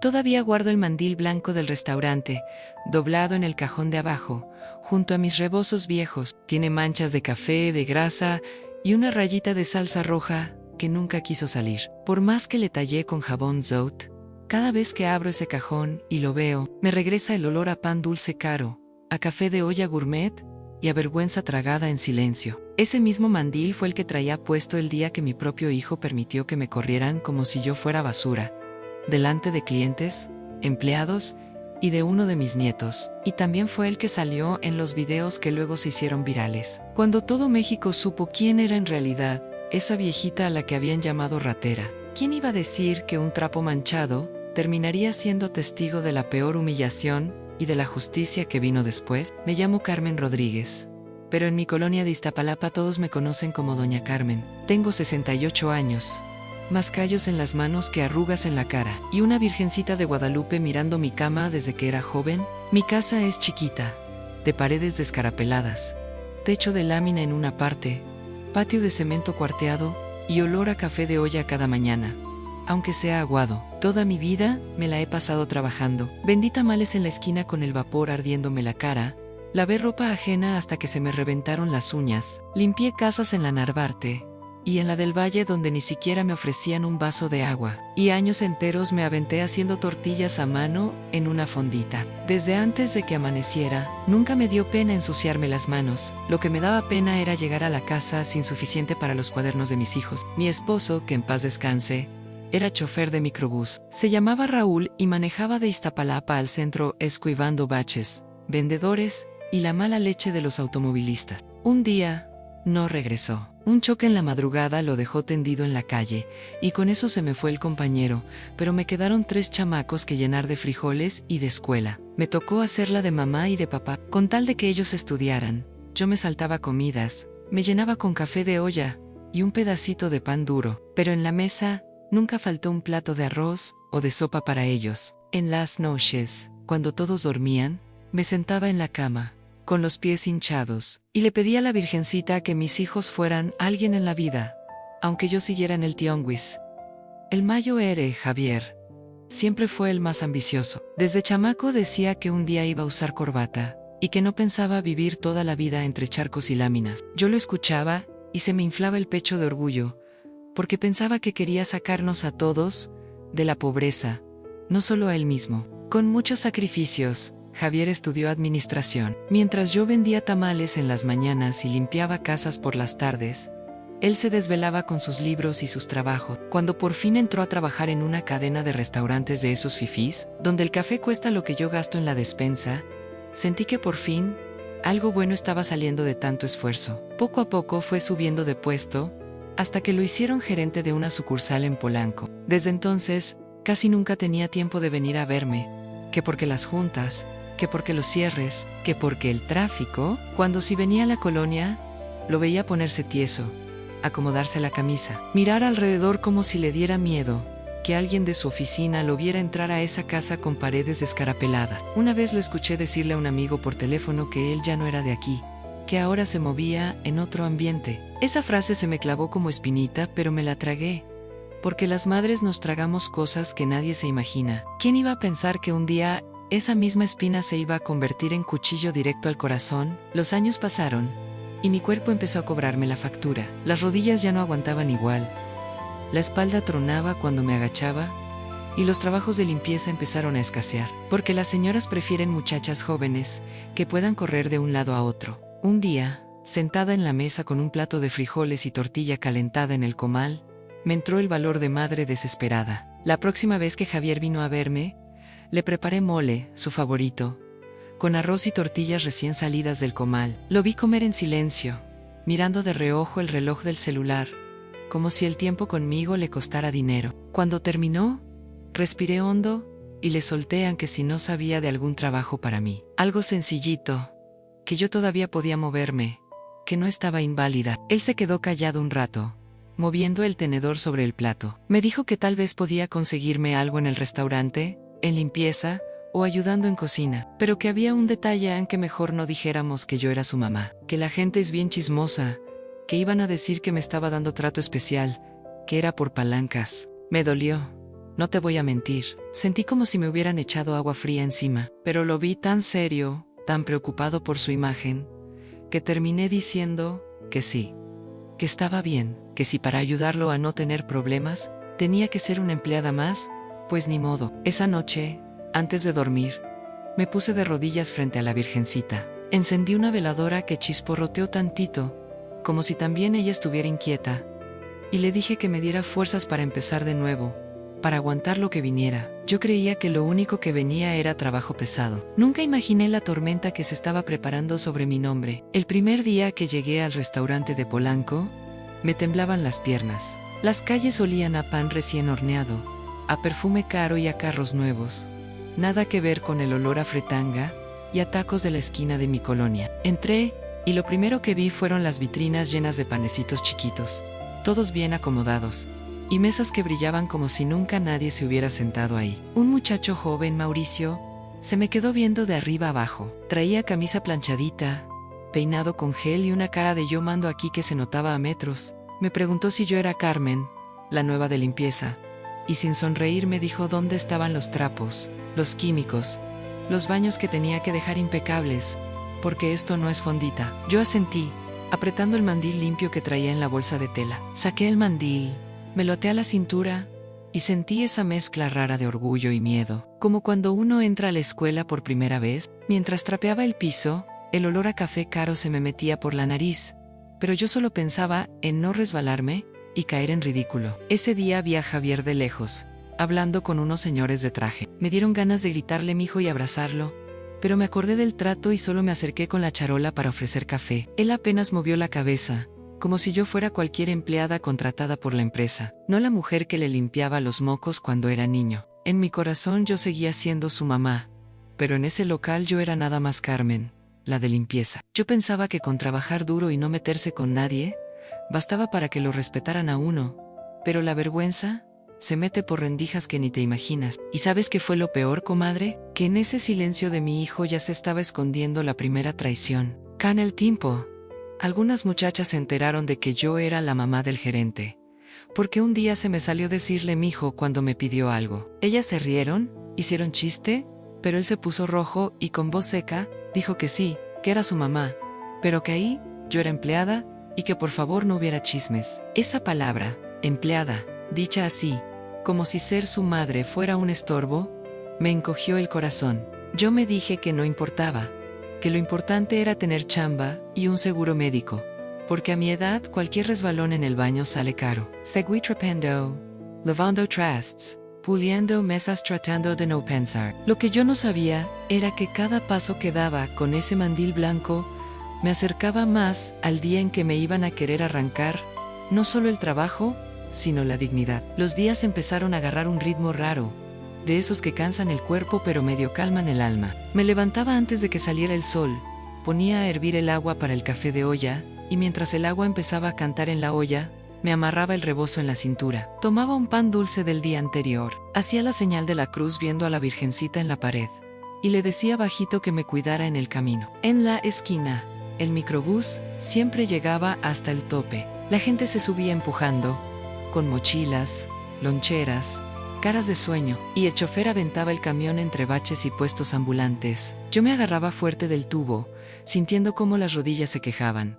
Todavía guardo el mandil blanco del restaurante, doblado en el cajón de abajo, junto a mis rebozos viejos. Tiene manchas de café, de grasa y una rayita de salsa roja que nunca quiso salir. Por más que le tallé con jabón Zout, cada vez que abro ese cajón y lo veo, me regresa el olor a pan dulce caro, a café de olla gourmet y a vergüenza tragada en silencio. Ese mismo mandil fue el que traía puesto el día que mi propio hijo permitió que me corrieran como si yo fuera basura, delante de clientes, empleados y de uno de mis nietos, y también fue el que salió en los videos que luego se hicieron virales. Cuando todo México supo quién era en realidad esa viejita a la que habían llamado ratera, ¿quién iba a decir que un trapo manchado terminaría siendo testigo de la peor humillación y de la justicia que vino después? Me llamo Carmen Rodríguez, pero en mi colonia de Iztapalapa todos me conocen como Doña Carmen. Tengo 68 años. Más callos en las manos que arrugas en la cara, y una virgencita de Guadalupe mirando mi cama desde que era joven. Mi casa es chiquita, de paredes descarapeladas, techo de lámina en una parte, patio de cemento cuarteado y olor a café de olla cada mañana, aunque sea aguado. Toda mi vida me la he pasado trabajando. Vendí tamales en la esquina con el vapor ardiéndome la cara, lavé ropa ajena hasta que se me reventaron las uñas, limpié casas en la Narvarte y en la del Valle donde ni siquiera me ofrecían un vaso de agua, y años enteros me aventé haciendo tortillas a mano en una fondita. Desde antes de que amaneciera, nunca me dio pena ensuciarme las manos. Lo que me daba pena era llegar a la casa sin suficiente para los cuadernos de mis hijos. Mi esposo, que en paz descanse, era chofer de microbús. Se llamaba Raúl y manejaba de Iztapalapa al centro esquivando baches, vendedores y la mala leche de los automovilistas. Un día, no regresó. Un choque en la madrugada lo dejó tendido en la calle, y con eso se me fue el compañero, pero me quedaron 3 chamacos que llenar de frijoles y de escuela. Me tocó hacerla de mamá y de papá. Con tal de que ellos estudiaran, yo me saltaba comidas, me llenaba con café de olla y un pedacito de pan duro, pero en la mesa nunca faltó un plato de arroz o de sopa para ellos. En las noches, cuando todos dormían, me sentaba en la cama, con los pies hinchados, y le pedí a la Virgencita que mis hijos fueran alguien en la vida, aunque yo siguiera en el tianguis. El mayo ere, Javier, siempre fue el más ambicioso. Desde chamaco decía que un día iba a usar corbata, y que no pensaba vivir toda la vida entre charcos y láminas. Yo lo escuchaba, y se me inflaba el pecho de orgullo, porque pensaba que quería sacarnos a todos de la pobreza, no solo a él mismo. Con muchos sacrificios, Javier estudió administración. Mientras yo vendía tamales en las mañanas y limpiaba casas por las tardes, él se desvelaba con sus libros y sus trabajos. Cuando por fin entró a trabajar en una cadena de restaurantes de esos fifís, donde el café cuesta lo que yo gasto en la despensa, sentí que por fin algo bueno estaba saliendo de tanto esfuerzo. Poco a poco fue subiendo de puesto, hasta que lo hicieron gerente de una sucursal en Polanco. Desde entonces, casi nunca tenía tiempo de venir a verme, que porque las juntas, que porque los cierres, que porque el tráfico. Cuando si venía a la colonia, lo veía ponerse tieso, acomodarse la camisa, mirar alrededor como si le diera miedo que alguien de su oficina lo viera entrar a esa casa con paredes descarapeladas. Una vez lo escuché decirle a un amigo por teléfono que él ya no era de aquí, que ahora se movía en otro ambiente. Esa frase se me clavó como espinita, pero me la tragué, porque las madres nos tragamos cosas que nadie se imagina. ¿Quién iba a pensar que un día esa misma espina se iba a convertir en cuchillo directo al corazón? Los años pasaron, y mi cuerpo empezó a cobrarme la factura. Las rodillas ya no aguantaban igual, la espalda tronaba cuando me agachaba, y los trabajos de limpieza empezaron a escasear, porque las señoras prefieren muchachas jóvenes que puedan correr de un lado a otro. Un día, sentada en la mesa con un plato de frijoles y tortilla calentada en el comal, me entró el valor de madre desesperada. La próxima vez que Javier vino a verme, le preparé mole, su favorito, con arroz y tortillas recién salidas del comal. Lo vi comer en silencio, mirando de reojo el reloj del celular, como si el tiempo conmigo le costara dinero. Cuando terminó, respiré hondo y le solté, aunque si no sabía de algún trabajo para mí. Algo sencillito, que yo todavía podía moverme, que no estaba inválida. Él se quedó callado un rato, moviendo el tenedor sobre el plato. Me dijo que tal vez podía conseguirme algo en el restaurante, en limpieza o ayudando en cocina, pero que había un detalle en que mejor no dijéramos que yo era su mamá, que la gente es bien chismosa, que iban a decir que me estaba dando trato especial, que era por palancas. Me dolió. no te voy a mentir. Sentí como si me hubieran echado agua fría encima, pero lo vi tan serio, tan preocupado por su imagen, que terminé diciendo que sí, que estaba bien, que si para ayudarlo a no tener problemas, tenía que ser una empleada más, pues ni modo. Esa noche, antes de dormir, me puse de rodillas frente a la Virgencita. Encendí una veladora que chisporroteó tantito, como si también ella estuviera inquieta, y le dije que me diera fuerzas para empezar de nuevo, para aguantar lo que viniera. Yo creía que lo único que venía era trabajo pesado. Nunca imaginé la tormenta que se estaba preparando sobre mi nombre. El primer día que llegué al restaurante de Polanco, me temblaban las piernas. Las calles olían a pan recién horneado, a perfume caro y a carros nuevos. Nada que ver con el olor a fretanga y a tacos de la esquina de mi colonia. Entré, y lo primero que vi fueron las vitrinas llenas de panecitos chiquitos, todos bien acomodados, y mesas que brillaban como si nunca nadie se hubiera sentado ahí. Un muchacho joven, Mauricio, se me quedó viendo de arriba abajo. Traía camisa planchadita, peinado con gel y una cara de yo mando aquí que se notaba a metros. Me preguntó si yo era Carmen, la nueva de limpieza, y sin sonreír me dijo dónde estaban los trapos, los químicos, los baños que tenía que dejar impecables, porque esto no es fondita. Yo asentí, apretando el mandil limpio que traía en la bolsa de tela. Saqué el mandil, me lo até a la cintura, y sentí esa mezcla rara de orgullo y miedo, como cuando uno entra a la escuela por primera vez. Mientras trapeaba el piso, el olor a café caro se me metía por la nariz, pero yo solo pensaba en no resbalarme y caer en ridículo. Ese día vi a Javier de lejos, hablando con unos señores de traje. Me dieron ganas de gritarle mijo y abrazarlo, pero me acordé del trato y solo me acerqué con la charola para ofrecer café. Él apenas movió la cabeza, como si yo fuera cualquier empleada contratada por la empresa, no la mujer que le limpiaba los mocos cuando era niño. En mi corazón yo seguía siendo su mamá, pero en ese local yo era nada más Carmen, la de limpieza. Yo pensaba que con trabajar duro y no meterse con nadie, bastaba para que lo respetaran a uno, pero la vergüenza se mete por rendijas que ni te imaginas. ¿Y sabes qué fue lo peor, comadre? Que en ese silencio de mi hijo ya se estaba escondiendo la primera traición. Can el tiempo. Algunas muchachas se enteraron de que yo era la mamá del gerente, porque un día se me salió decirle mijo cuando me pidió algo. Ellas se rieron, hicieron chiste, pero él se puso rojo y con voz seca dijo que sí, que era su mamá, pero que ahí yo era empleada y que por favor no hubiera chismes. Esa palabra, empleada, dicha así, como si ser su madre fuera un estorbo, me encogió el corazón. Yo me dije que no importaba, que lo importante era tener chamba y un seguro médico, porque a mi edad cualquier resbalón en el baño sale caro. Seguí trepando, lavando trastes, puliendo mesas tratando de no pensar. Lo que yo no sabía era que cada paso que daba con ese mandil blanco me acercaba más al día en que me iban a querer arrancar, no solo el trabajo, sino la dignidad. Los días empezaron a agarrar un ritmo raro, de esos que cansan el cuerpo pero medio calman el alma. Me levantaba antes de que saliera el sol, ponía a hervir el agua para el café de olla, y mientras el agua empezaba a cantar en la olla, me amarraba el rebozo en la cintura. Tomaba un pan dulce del día anterior, hacía la señal de la cruz viendo a la Virgencita en la pared, y le decía bajito que me cuidara en el camino. En la esquina, el microbús siempre llegaba hasta el tope. La gente se subía empujando, con mochilas, loncheras, caras de sueño, y el chofer aventaba el camión entre baches y puestos ambulantes. Yo me agarraba fuerte del tubo, sintiendo cómo las rodillas se quejaban,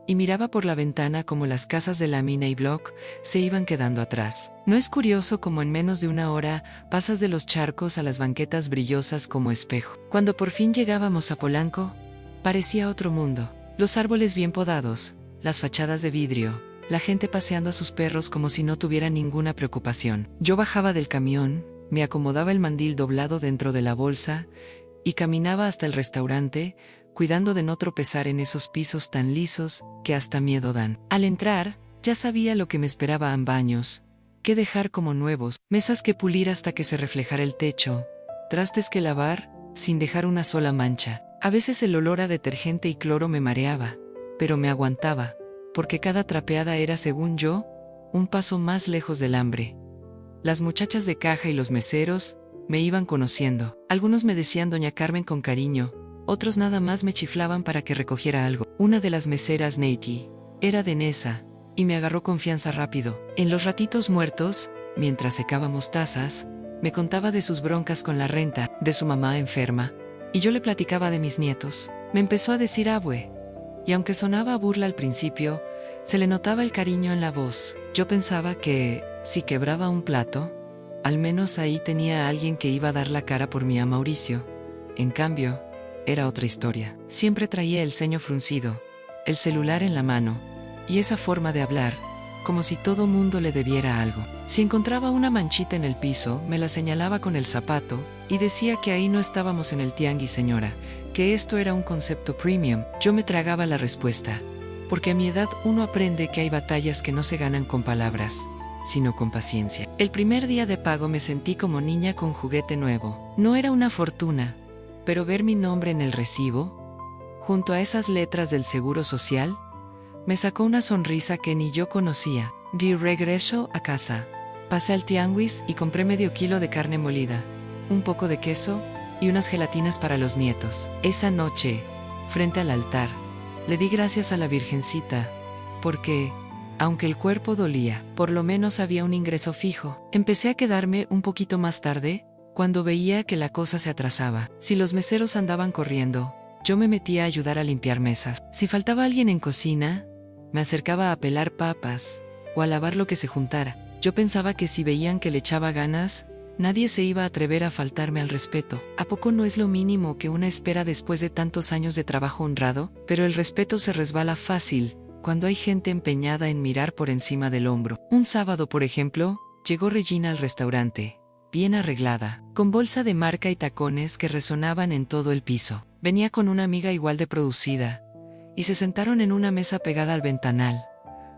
y miraba por la ventana cómo las casas de lámina y bloc se iban quedando atrás. ¿No es curioso cómo en menos de una hora pasas de los charcos a las banquetas brillosas como espejo? Cuando por fin llegábamos a Polanco, parecía otro mundo. Los árboles bien podados, las fachadas de vidrio, la gente paseando a sus perros como si no tuviera ninguna preocupación. Yo bajaba del camión, me acomodaba el mandil doblado dentro de la bolsa y caminaba hasta el restaurante, cuidando de no tropezar en esos pisos tan lisos que hasta miedo dan. Al entrar, ya sabía lo que me esperaba en baños, que dejar como nuevos, mesas que pulir hasta que se reflejara el techo, trastes que lavar sin dejar una sola mancha. A veces el olor a detergente y cloro me mareaba, pero me aguantaba, porque cada trapeada era, según yo, un paso más lejos del hambre. Las muchachas de caja y los meseros me iban conociendo. Algunos me decían Doña Carmen con cariño, otros nada más me chiflaban para que recogiera algo. Una de las meseras, Neiti, era de Nesa, y me agarró confianza rápido. En los ratitos muertos, mientras secábamos tazas, me contaba de sus broncas con la renta, de su mamá enferma, y yo le platicaba de mis nietos. Me empezó a decir abue, y aunque sonaba a burla al principio, se le notaba el cariño en la voz. Yo pensaba que, si quebraba un plato, al menos ahí tenía a alguien que iba a dar la cara por mí a Mauricio. En cambio, era otra historia. Siempre traía el ceño fruncido, el celular en la mano, y esa forma de hablar, como si todo mundo le debiera algo. Si encontraba una manchita en el piso, me la señalaba con el zapato, y decía que ahí no estábamos en el tianguis, señora, que esto era un concepto premium. Yo me tragaba la respuesta, porque a mi edad uno aprende que hay batallas que no se ganan con palabras, sino con paciencia. El primer día de pago me sentí como niña con juguete nuevo. No era una fortuna, pero ver mi nombre en el recibo, junto a esas letras del Seguro Social, me sacó una sonrisa que ni yo conocía. Di regreso a casa. Pasé al tianguis y compré medio kilo de carne molida, un poco de queso y unas gelatinas para los nietos. Esa noche, frente al altar, le di gracias a la Virgencita, porque, aunque el cuerpo dolía, por lo menos había un ingreso fijo. Empecé a quedarme un poquito más tarde, cuando veía que la cosa se atrasaba. Si los meseros andaban corriendo, yo me metía a ayudar a limpiar mesas. Si faltaba alguien en cocina, me acercaba a pelar papas o a lavar lo que se juntara. Yo pensaba que si veían que le echaba ganas, nadie se iba a atrever a faltarme al respeto. ¿A poco no es lo mínimo que una espera después de tantos años de trabajo honrado? Pero el respeto se resbala fácil cuando hay gente empeñada en mirar por encima del hombro. Un sábado, por ejemplo, llegó Regina al restaurante, bien arreglada, con bolsa de marca y tacones que resonaban en todo el piso. Venía con una amiga igual de producida, y se sentaron en una mesa pegada al ventanal,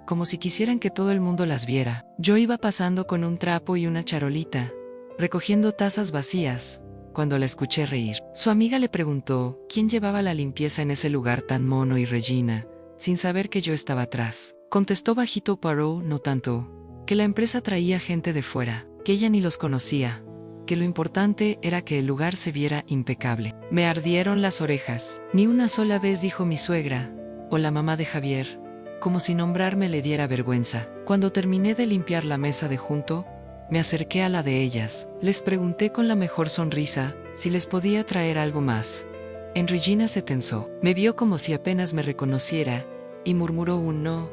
como si quisieran que todo el mundo las viera. Yo iba pasando con un trapo y una charolita, recogiendo tazas vacías, cuando la escuché reír. Su amiga le preguntó quién llevaba la limpieza en ese lugar tan mono, y Regina, sin saber que yo estaba atrás, contestó bajito: Poirot, no tanto, que la empresa traía gente de fuera, que ella ni los conocía, que lo importante era que el lugar se viera impecable. Me ardieron las orejas. Ni una sola vez dijo mi suegra, o la mamá de Javier, como si nombrarme le diera vergüenza. Cuando terminé de limpiar la mesa de junto, me acerqué a la de ellas. Les pregunté con la mejor sonrisa si les podía traer algo más. Regina se tensó. Me vio como si apenas me reconociera, y murmuró un no.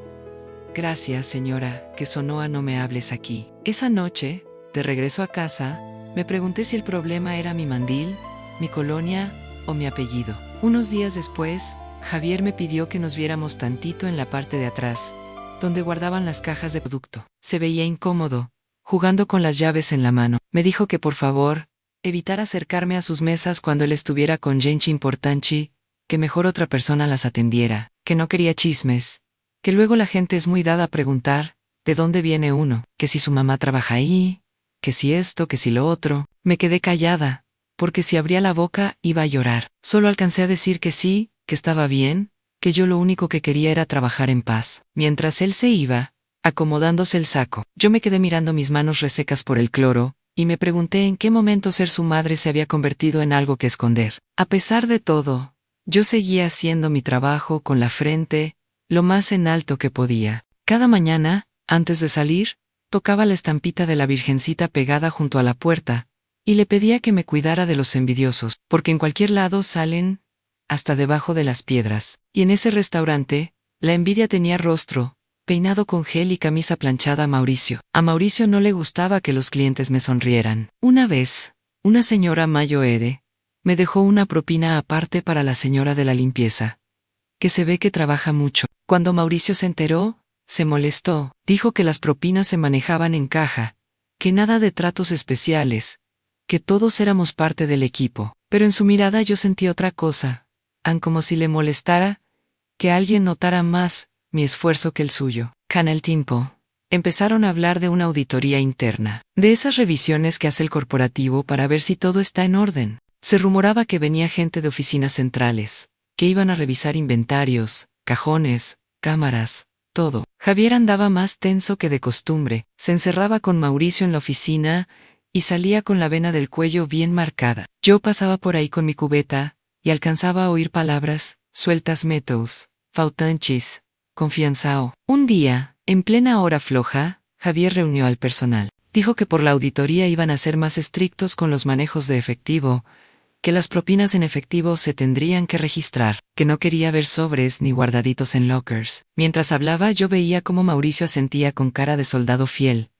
Gracias, señora, que sonó a no me hables aquí. Esa noche, de regreso a casa, me pregunté si el problema era mi mandil, mi colonia o mi apellido. Unos días después, Javier me pidió que nos viéramos tantito en la parte de atrás, donde guardaban las cajas de producto. Se veía incómodo, jugando con las llaves en la mano. Me dijo que por favor, evitara acercarme a sus mesas cuando él estuviera con gente importante, que mejor otra persona las atendiera, que no quería chismes, que luego la gente es muy dada a preguntar de dónde viene uno, que si su mamá trabaja ahí, que si esto, que si lo otro. Me quedé callada, porque si abría la boca iba a llorar. Solo alcancé a decir que sí, que estaba bien, que yo lo único que quería era trabajar en paz. Mientras él se iba, acomodándose el saco, yo me quedé mirando mis manos resecas por el cloro, y me pregunté en qué momento ser su madre se había convertido en algo que esconder. A pesar de todo, yo seguía haciendo mi trabajo con la frente lo más en alto que podía. Cada mañana, antes de salir, tocaba la estampita de la Virgencita pegada junto a la puerta, y le pedía que me cuidara de los envidiosos, porque en cualquier lado salen, hasta debajo de las piedras. Y en ese restaurante, la envidia tenía rostro, peinado con gel y camisa planchada. A Mauricio no le gustaba que los clientes me sonrieran. Una vez, una señora mayor me dejó una propina aparte para la señora de la limpieza, que se ve que trabaja mucho. Cuando Mauricio se enteró, se molestó. Dijo que las propinas se manejaban en caja, que nada de tratos especiales, que todos éramos parte del equipo. Pero en su mirada yo sentí otra cosa, como si le molestara que alguien notara más mi esfuerzo que el suyo. Con el tiempo, empezaron a hablar de una auditoría interna, de esas revisiones que hace el corporativo para ver si todo está en orden. Se rumoraba que venía gente de oficinas centrales, que iban a revisar inventarios, cajones, cámaras, todo. Javier andaba más tenso que de costumbre, se encerraba con Mauricio en la oficina y salía con la vena del cuello bien marcada. Yo pasaba por ahí con mi cubeta y alcanzaba a oír palabras sueltas: metos, fautanchis, confianzao. Un día, en plena hora floja, Javier reunió al personal. Dijo que por la auditoría iban a ser más estrictos con los manejos de efectivo, que las propinas en efectivo se tendrían que registrar, que no quería ver sobres ni guardaditos en lockers. Mientras hablaba yo veía cómo Mauricio asentía con cara de soldado fiel,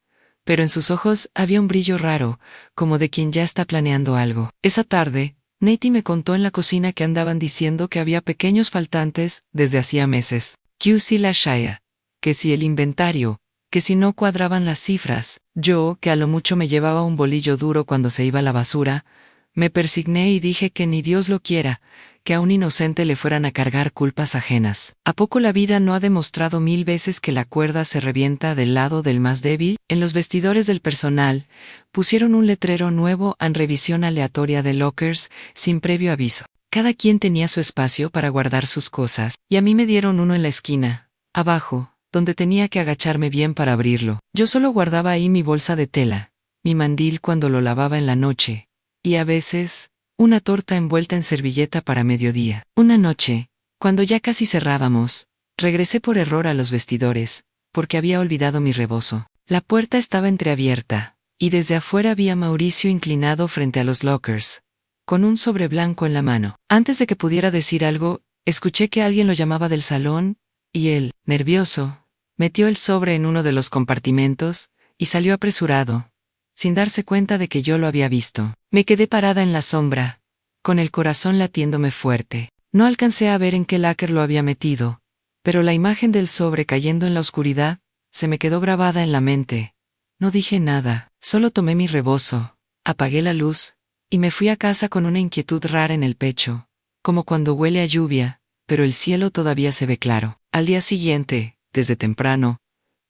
pero en sus ojos había un brillo raro, como de quien ya está planeando algo. Esa tarde, Nate me contó en la cocina que andaban diciendo que había pequeños faltantes desde hacía meses. Que si la Shaya, que si el inventario, que si no cuadraban las cifras. Yo, que a lo mucho me llevaba un bolillo duro cuando se iba a la basura, me persigné y dije que ni Dios lo quiera, que a un inocente le fueran a cargar culpas ajenas. ¿A poco la vida no ha demostrado 1000 veces que la cuerda se revienta del lado del más débil? En los vestidores del personal, pusieron un letrero nuevo en revisión aleatoria de lockers, sin previo aviso. Cada quien tenía su espacio para guardar sus cosas, y a mí me dieron uno en la esquina, abajo, donde tenía que agacharme bien para abrirlo. Yo solo guardaba ahí mi bolsa de tela, mi mandil cuando lo lavaba en la noche, y a veces, una torta envuelta en servilleta para mediodía. Una noche, cuando ya casi cerrábamos, regresé por error a los vestidores, porque había olvidado mi rebozo. La puerta estaba entreabierta, y desde afuera vi a Mauricio inclinado frente a los lockers, con un sobre blanco en la mano. Antes de que pudiera decir algo, escuché que alguien lo llamaba del salón, y él, nervioso, metió el sobre en uno de los compartimentos, y salió apresurado, sin darse cuenta de que yo lo había visto. Me quedé parada en la sombra, con el corazón latiéndome fuerte. No alcancé a ver en qué locker lo había metido, pero la imagen del sobre cayendo en la oscuridad se me quedó grabada en la mente. No dije nada, solo tomé mi rebozo, apagué la luz, y me fui a casa con una inquietud rara en el pecho, como cuando huele a lluvia, pero el cielo todavía se ve claro. Al día siguiente, desde temprano,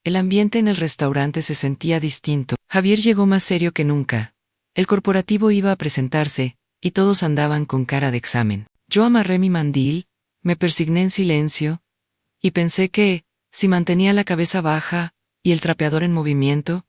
el ambiente en el restaurante se sentía distinto. Javier llegó más serio que nunca. El corporativo iba a presentarse, y todos andaban con cara de examen. Yo amarré mi mandil, me persigné en silencio, y pensé que, si mantenía la cabeza baja, y el trapeador en movimiento,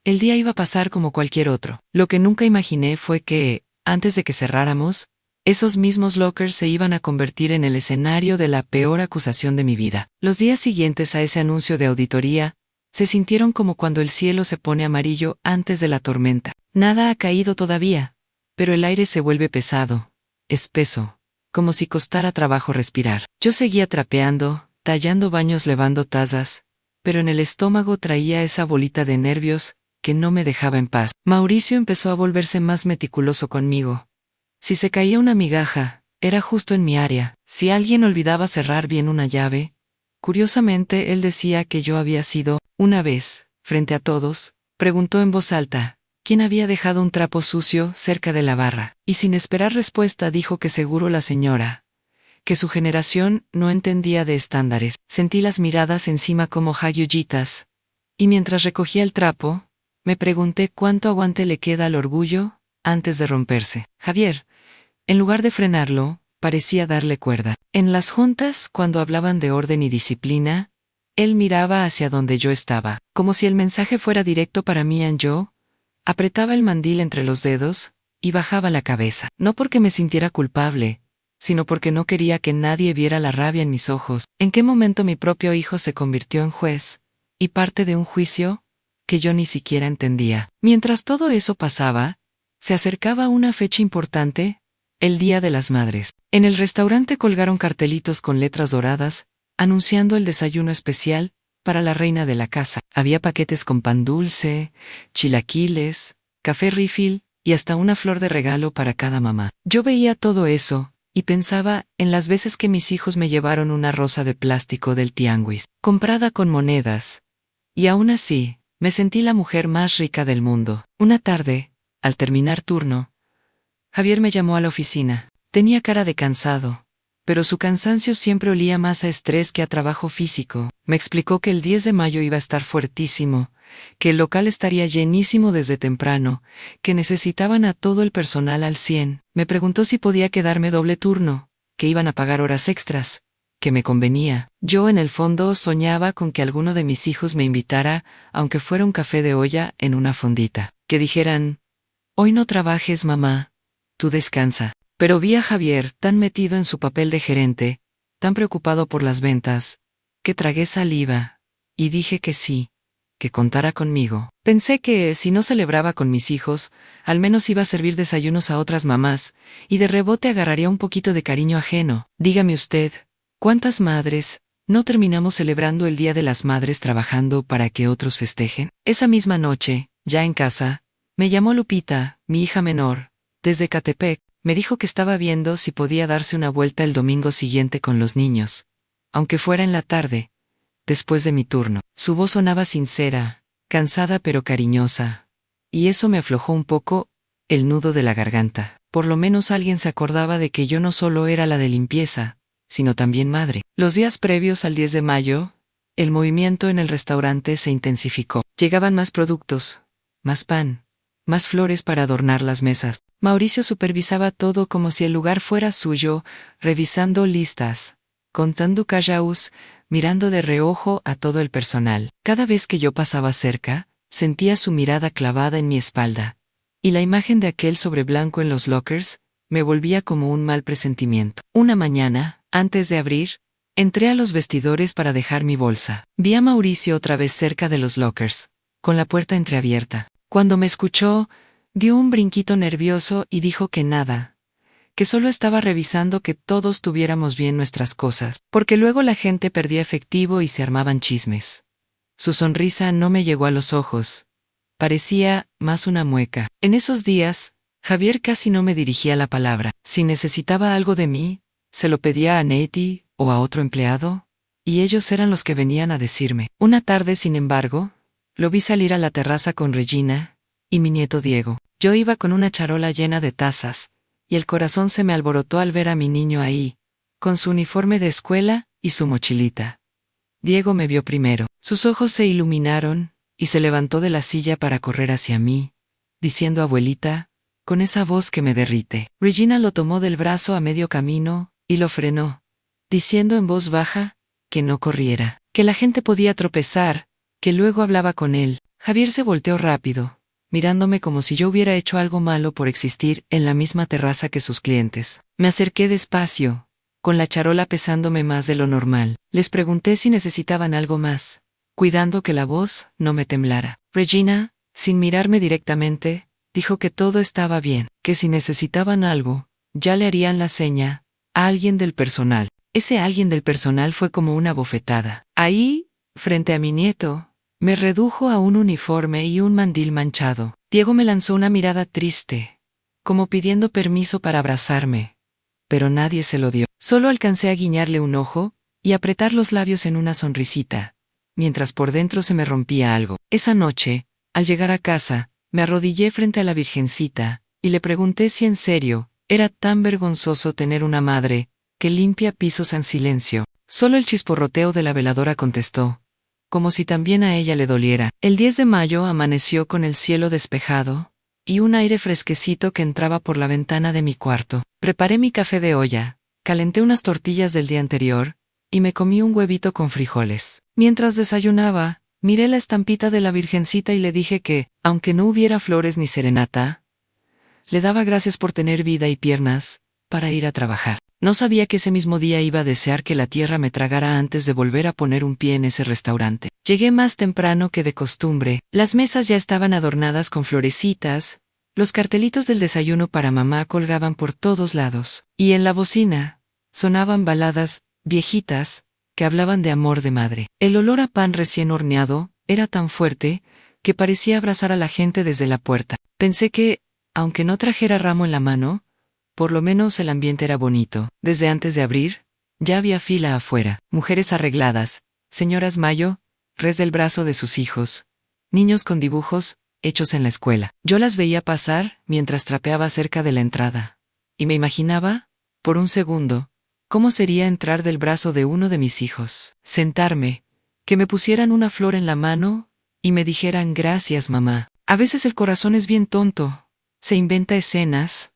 el día iba a pasar como cualquier otro. Lo que nunca imaginé fue que, antes de que cerráramos, esos mismos lockers se iban a convertir en el escenario de la peor acusación de mi vida. Los días siguientes a ese anuncio de auditoría, se sintieron como cuando el cielo se pone amarillo antes de la tormenta. Nada ha caído todavía, pero el aire se vuelve pesado, espeso, como si costara trabajo respirar. Yo seguía trapeando, tallando baños, levando tazas, pero en el estómago traía esa bolita de nervios que no me dejaba en paz. Mauricio empezó a volverse más meticuloso conmigo. Si se caía una migaja, era justo en mi área. Si alguien olvidaba cerrar bien una llave, curiosamente él decía que yo había sido. Una vez, frente a todos, preguntó en voz alta, ¿quién había dejado un trapo sucio cerca de la barra? Y sin esperar respuesta dijo que seguro la señora, que su generación no entendía de estándares. Sentí las miradas encima como jayuyitas, y mientras recogía el trapo, me pregunté cuánto aguante le queda al orgullo antes de romperse. Javier, en lugar de frenarlo, parecía darle cuerda. En las juntas, cuando hablaban de orden y disciplina, él miraba hacia donde yo estaba, como si el mensaje fuera directo para mí. Yo apretaba el mandil entre los dedos y bajaba la cabeza, no porque me sintiera culpable, sino porque no quería que nadie viera la rabia en mis ojos. ¿En qué momento mi propio hijo se convirtió en juez y parte de un juicio que yo ni siquiera entendía? Mientras todo eso pasaba, se acercaba una fecha importante, el Día de las Madres. En el restaurante colgaron cartelitos con letras doradas, anunciando el desayuno especial para la reina de la casa. Había paquetes con pan dulce, chilaquiles, café refill y hasta una flor de regalo para cada mamá. Yo veía todo eso y pensaba en las veces que mis hijos me llevaron una rosa de plástico del tianguis, comprada con monedas, y aún así, me sentí la mujer más rica del mundo. Una tarde, al terminar turno, Javier me llamó a la oficina. Tenía cara de cansado, pero su cansancio siempre olía más a estrés que a trabajo físico. Me explicó que el 10 de mayo iba a estar fuertísimo, que el local estaría llenísimo desde temprano, que necesitaban a todo el personal al 100. Me preguntó si podía quedarme doble turno, que iban a pagar horas extras, que me convenía. Yo en el fondo soñaba con que alguno de mis hijos me invitara, aunque fuera un café de olla en una fondita. Que dijeran, hoy no trabajes, mamá, tú descansa. Pero vi a Javier tan metido en su papel de gerente, tan preocupado por las ventas, que tragué saliva, y dije que sí. que contara conmigo. Pensé que, si no celebraba con mis hijos, al menos iba a servir desayunos a otras mamás, y de rebote agarraría un poquito de cariño ajeno. Dígame usted, ¿cuántas madres no terminamos celebrando el Día de las Madres trabajando para que otros festejen? Esa misma noche, ya en casa, me llamó Lupita, mi hija menor, desde Catepec. Me dijo que estaba viendo si podía darse una vuelta el domingo siguiente con los niños, aunque fuera en la tarde, después de mi turno. Su voz sonaba sincera, cansada pero cariñosa, y eso me aflojó un poco el nudo de la garganta. Por lo menos alguien se acordaba de que yo no solo era la de limpieza, sino también madre. Los días previos al 10 de mayo, el movimiento en el restaurante se intensificó. Llegaban más productos, más pan, más flores para adornar las mesas. Mauricio supervisaba todo como si el lugar fuera suyo, revisando listas, contando callaos, mirando de reojo a todo el personal. Cada vez que yo pasaba cerca, sentía su mirada clavada en mi espalda, y la imagen de aquel sobre blanco en los lockers me volvía como un mal presentimiento. Una mañana, antes de abrir, entré a los vestidores para dejar mi bolsa. Vi a Mauricio otra vez cerca de los lockers, con la puerta entreabierta. Cuando me escuchó, dio un brinquito nervioso y dijo que nada, que solo estaba revisando que todos tuviéramos bien nuestras cosas, porque luego la gente perdía efectivo y se armaban chismes. Su sonrisa no me llegó a los ojos. Parecía más una mueca. En esos días, Javier casi no me dirigía la palabra. Si necesitaba algo de mí, se lo pedía a Nate o a otro empleado, y ellos eran los que venían a decirme. Una tarde, sin embargo, lo vi salir a la terraza con Regina y mi nieto Diego. Yo iba con una charola llena de tazas, y el corazón se me alborotó al ver a mi niño ahí, con su uniforme de escuela y su mochilita. Diego me vio primero. Sus ojos se iluminaron, y se levantó de la silla para correr hacia mí, diciendo abuelita, con esa voz que me derrite. Regina lo tomó del brazo a medio camino, y lo frenó, diciendo en voz baja, que no corriera, que la gente podía tropezar, que luego hablaba con él. Javier se volteó rápido, mirándome como si yo hubiera hecho algo malo por existir en la misma terraza que sus clientes. Me acerqué despacio, con la charola pesándome más de lo normal. Les pregunté si necesitaban algo más, cuidando que la voz no me temblara. Regina, sin mirarme directamente, dijo que todo estaba bien, que si necesitaban algo, ya le harían la seña a alguien del personal. Ese alguien del personal fue como una bofetada. Ahí, frente a mi nieto, me redujo a un uniforme y un mandil manchado. Diego me lanzó una mirada triste, como pidiendo permiso para abrazarme, pero nadie se lo dio. Solo alcancé a guiñarle un ojo y apretar los labios en una sonrisita, mientras por dentro se me rompía algo. Esa noche, al llegar a casa, me arrodillé frente a la Virgencita y le pregunté si en serio era tan vergonzoso tener una madre que limpia pisos en silencio. Solo el chisporroteo de la veladora contestó, como si también a ella le doliera. El 10 de mayo amaneció con el cielo despejado y un aire fresquecito que entraba por la ventana de mi cuarto. Preparé mi café de olla, calenté unas tortillas del día anterior y me comí un huevito con frijoles. Mientras desayunaba, miré la estampita de la Virgencita y le dije que, aunque no hubiera flores ni serenata, le daba gracias por tener vida y piernas para ir a trabajar. No sabía que ese mismo día iba a desear que la tierra me tragara antes de volver a poner un pie en ese restaurante. Llegué más temprano que de costumbre. Las mesas ya estaban adornadas con florecitas, los cartelitos del desayuno para mamá colgaban por todos lados, y en la bocina sonaban baladas viejitas que hablaban de amor de madre. El olor a pan recién horneado era tan fuerte que parecía abrazar a la gente desde la puerta. Pensé que, aunque no trajera ramo en la mano, por lo menos el ambiente era bonito. Desde antes de abrir, ya había fila afuera. Mujeres arregladas, señoras Mayo, res del brazo de sus hijos, niños con dibujos hechos en la escuela. Yo las veía pasar mientras trapeaba cerca de la entrada, y me imaginaba, por un segundo, cómo sería entrar del brazo de uno de mis hijos, sentarme, que me pusieran una flor en la mano y me dijeran gracias mamá. A veces el corazón es bien tonto, se inventa escenas,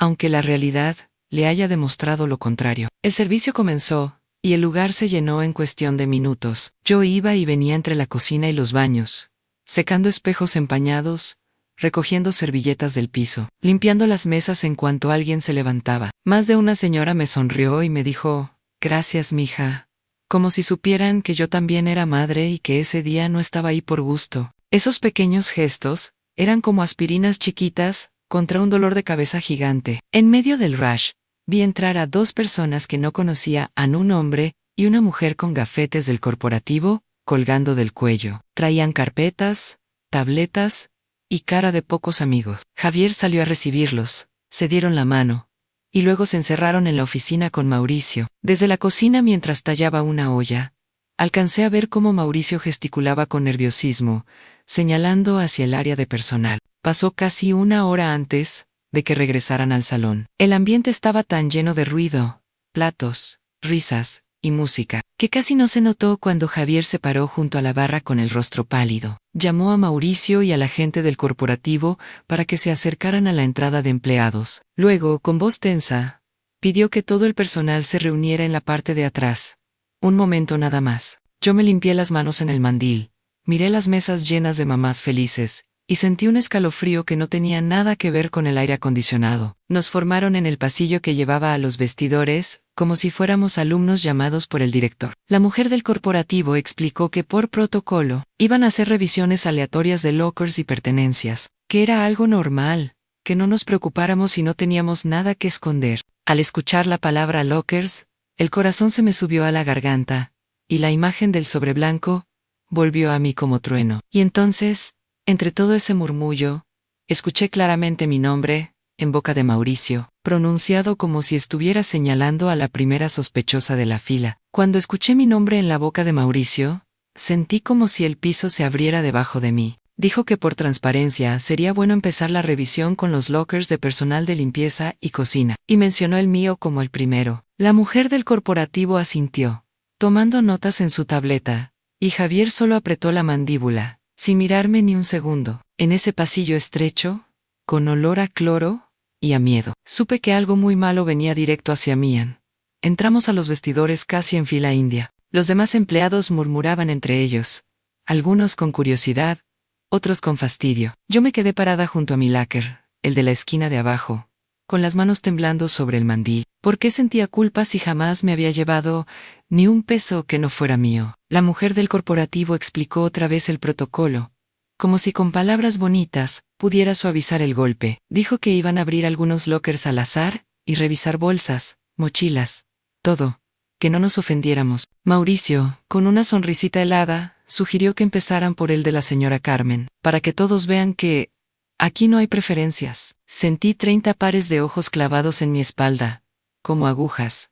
aunque la realidad le haya demostrado lo contrario. El servicio comenzó, y el lugar se llenó en cuestión de minutos. Yo iba y venía entre la cocina y los baños, secando espejos empañados, recogiendo servilletas del piso, limpiando las mesas en cuanto alguien se levantaba. Más de una señora me sonrió y me dijo, gracias mija, como si supieran que yo también era madre y que ese día no estaba ahí por gusto. Esos pequeños gestos eran como aspirinas chiquitas contra un dolor de cabeza gigante. En medio del rush, vi entrar a 2 personas que no conocía, a un hombre y una mujer con gafetes del corporativo colgando del cuello. Traían carpetas, tabletas y cara de pocos amigos. Javier salió a recibirlos, se dieron la mano y luego se encerraron en la oficina con Mauricio. Desde la cocina, mientras tallaba una olla, alcancé a ver cómo Mauricio gesticulaba con nerviosismo, señalando hacia el área de personal. Pasó casi 1 hora antes de que regresaran al salón. El ambiente estaba tan lleno de ruido, platos, risas y música, que casi no se notó cuando Javier se paró junto a la barra con el rostro pálido. Llamó a Mauricio y a la gente del corporativo para que se acercaran a la entrada de empleados. Luego, con voz tensa, pidió que todo el personal se reuniera en la parte de atrás. Un momento nada más. Yo me limpié las manos en el mandil, miré las mesas llenas de mamás felices, y sentí un escalofrío que no tenía nada que ver con el aire acondicionado. Nos formaron en el pasillo que llevaba a los vestidores, como si fuéramos alumnos llamados por el director. La mujer del corporativo explicó que por protocolo iban a hacer revisiones aleatorias de lockers y pertenencias, que era algo normal, que no nos preocupáramos si no teníamos nada que esconder. Al escuchar la palabra lockers, el corazón se me subió a la garganta, y la imagen del sobre blanco volvió a mí como trueno. Y entonces, entre todo ese murmullo, escuché claramente mi nombre, en boca de Mauricio, pronunciado como si estuviera señalando a la primera sospechosa de la fila. Cuando escuché mi nombre en la boca de Mauricio, sentí como si el piso se abriera debajo de mí. Dijo que por transparencia sería bueno empezar la revisión con los lockers de personal de limpieza y cocina, y mencionó el mío como el primero. La mujer del corporativo asintió, tomando notas en su tableta, y Javier solo apretó la mandíbula, sin mirarme ni un segundo. En ese pasillo estrecho, con olor a cloro y a miedo, supe que algo muy malo venía directo hacia mí. Entramos a los vestidores casi en fila india. Los demás empleados murmuraban entre ellos, algunos con curiosidad, otros con fastidio. Yo me quedé parada junto a mi locker, el de la esquina de abajo, con las manos temblando sobre el mandil. ¿Por qué sentía culpa si jamás me había llevado ni un peso que no fuera mío? La mujer del corporativo explicó otra vez el protocolo, como si con palabras bonitas pudiera suavizar el golpe. Dijo que iban a abrir algunos lockers al azar y revisar bolsas, mochilas, todo, que no nos ofendiéramos. Mauricio, con una sonrisita helada, sugirió que empezaran por el de la señora Carmen, para que todos vean que aquí no hay preferencias. Sentí 30 pares de ojos clavados en mi espalda, como agujas.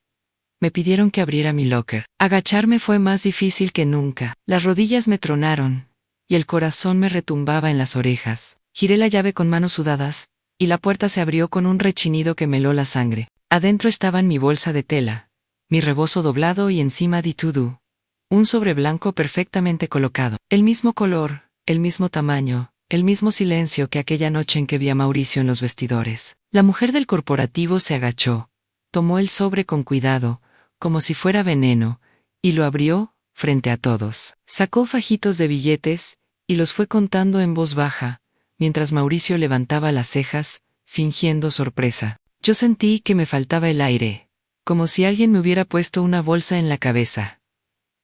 Me pidieron que abriera mi locker. Agacharme fue más difícil que nunca. Las rodillas me tronaron, y el corazón me retumbaba en las orejas. Giré la llave con manos sudadas, y la puerta se abrió con un rechinido que me heló la sangre. Adentro estaban mi bolsa de tela, mi rebozo doblado y encima de todo, un sobre blanco perfectamente colocado. El mismo color, el mismo tamaño, el mismo silencio que aquella noche en que vi a Mauricio en los vestidores. La mujer del corporativo se agachó, tomó el sobre con cuidado, como si fuera veneno, y lo abrió, frente a todos. Sacó fajitos de billetes, y los fue contando en voz baja, mientras Mauricio levantaba las cejas, fingiendo sorpresa. Yo sentí que me faltaba el aire, como si alguien me hubiera puesto una bolsa en la cabeza.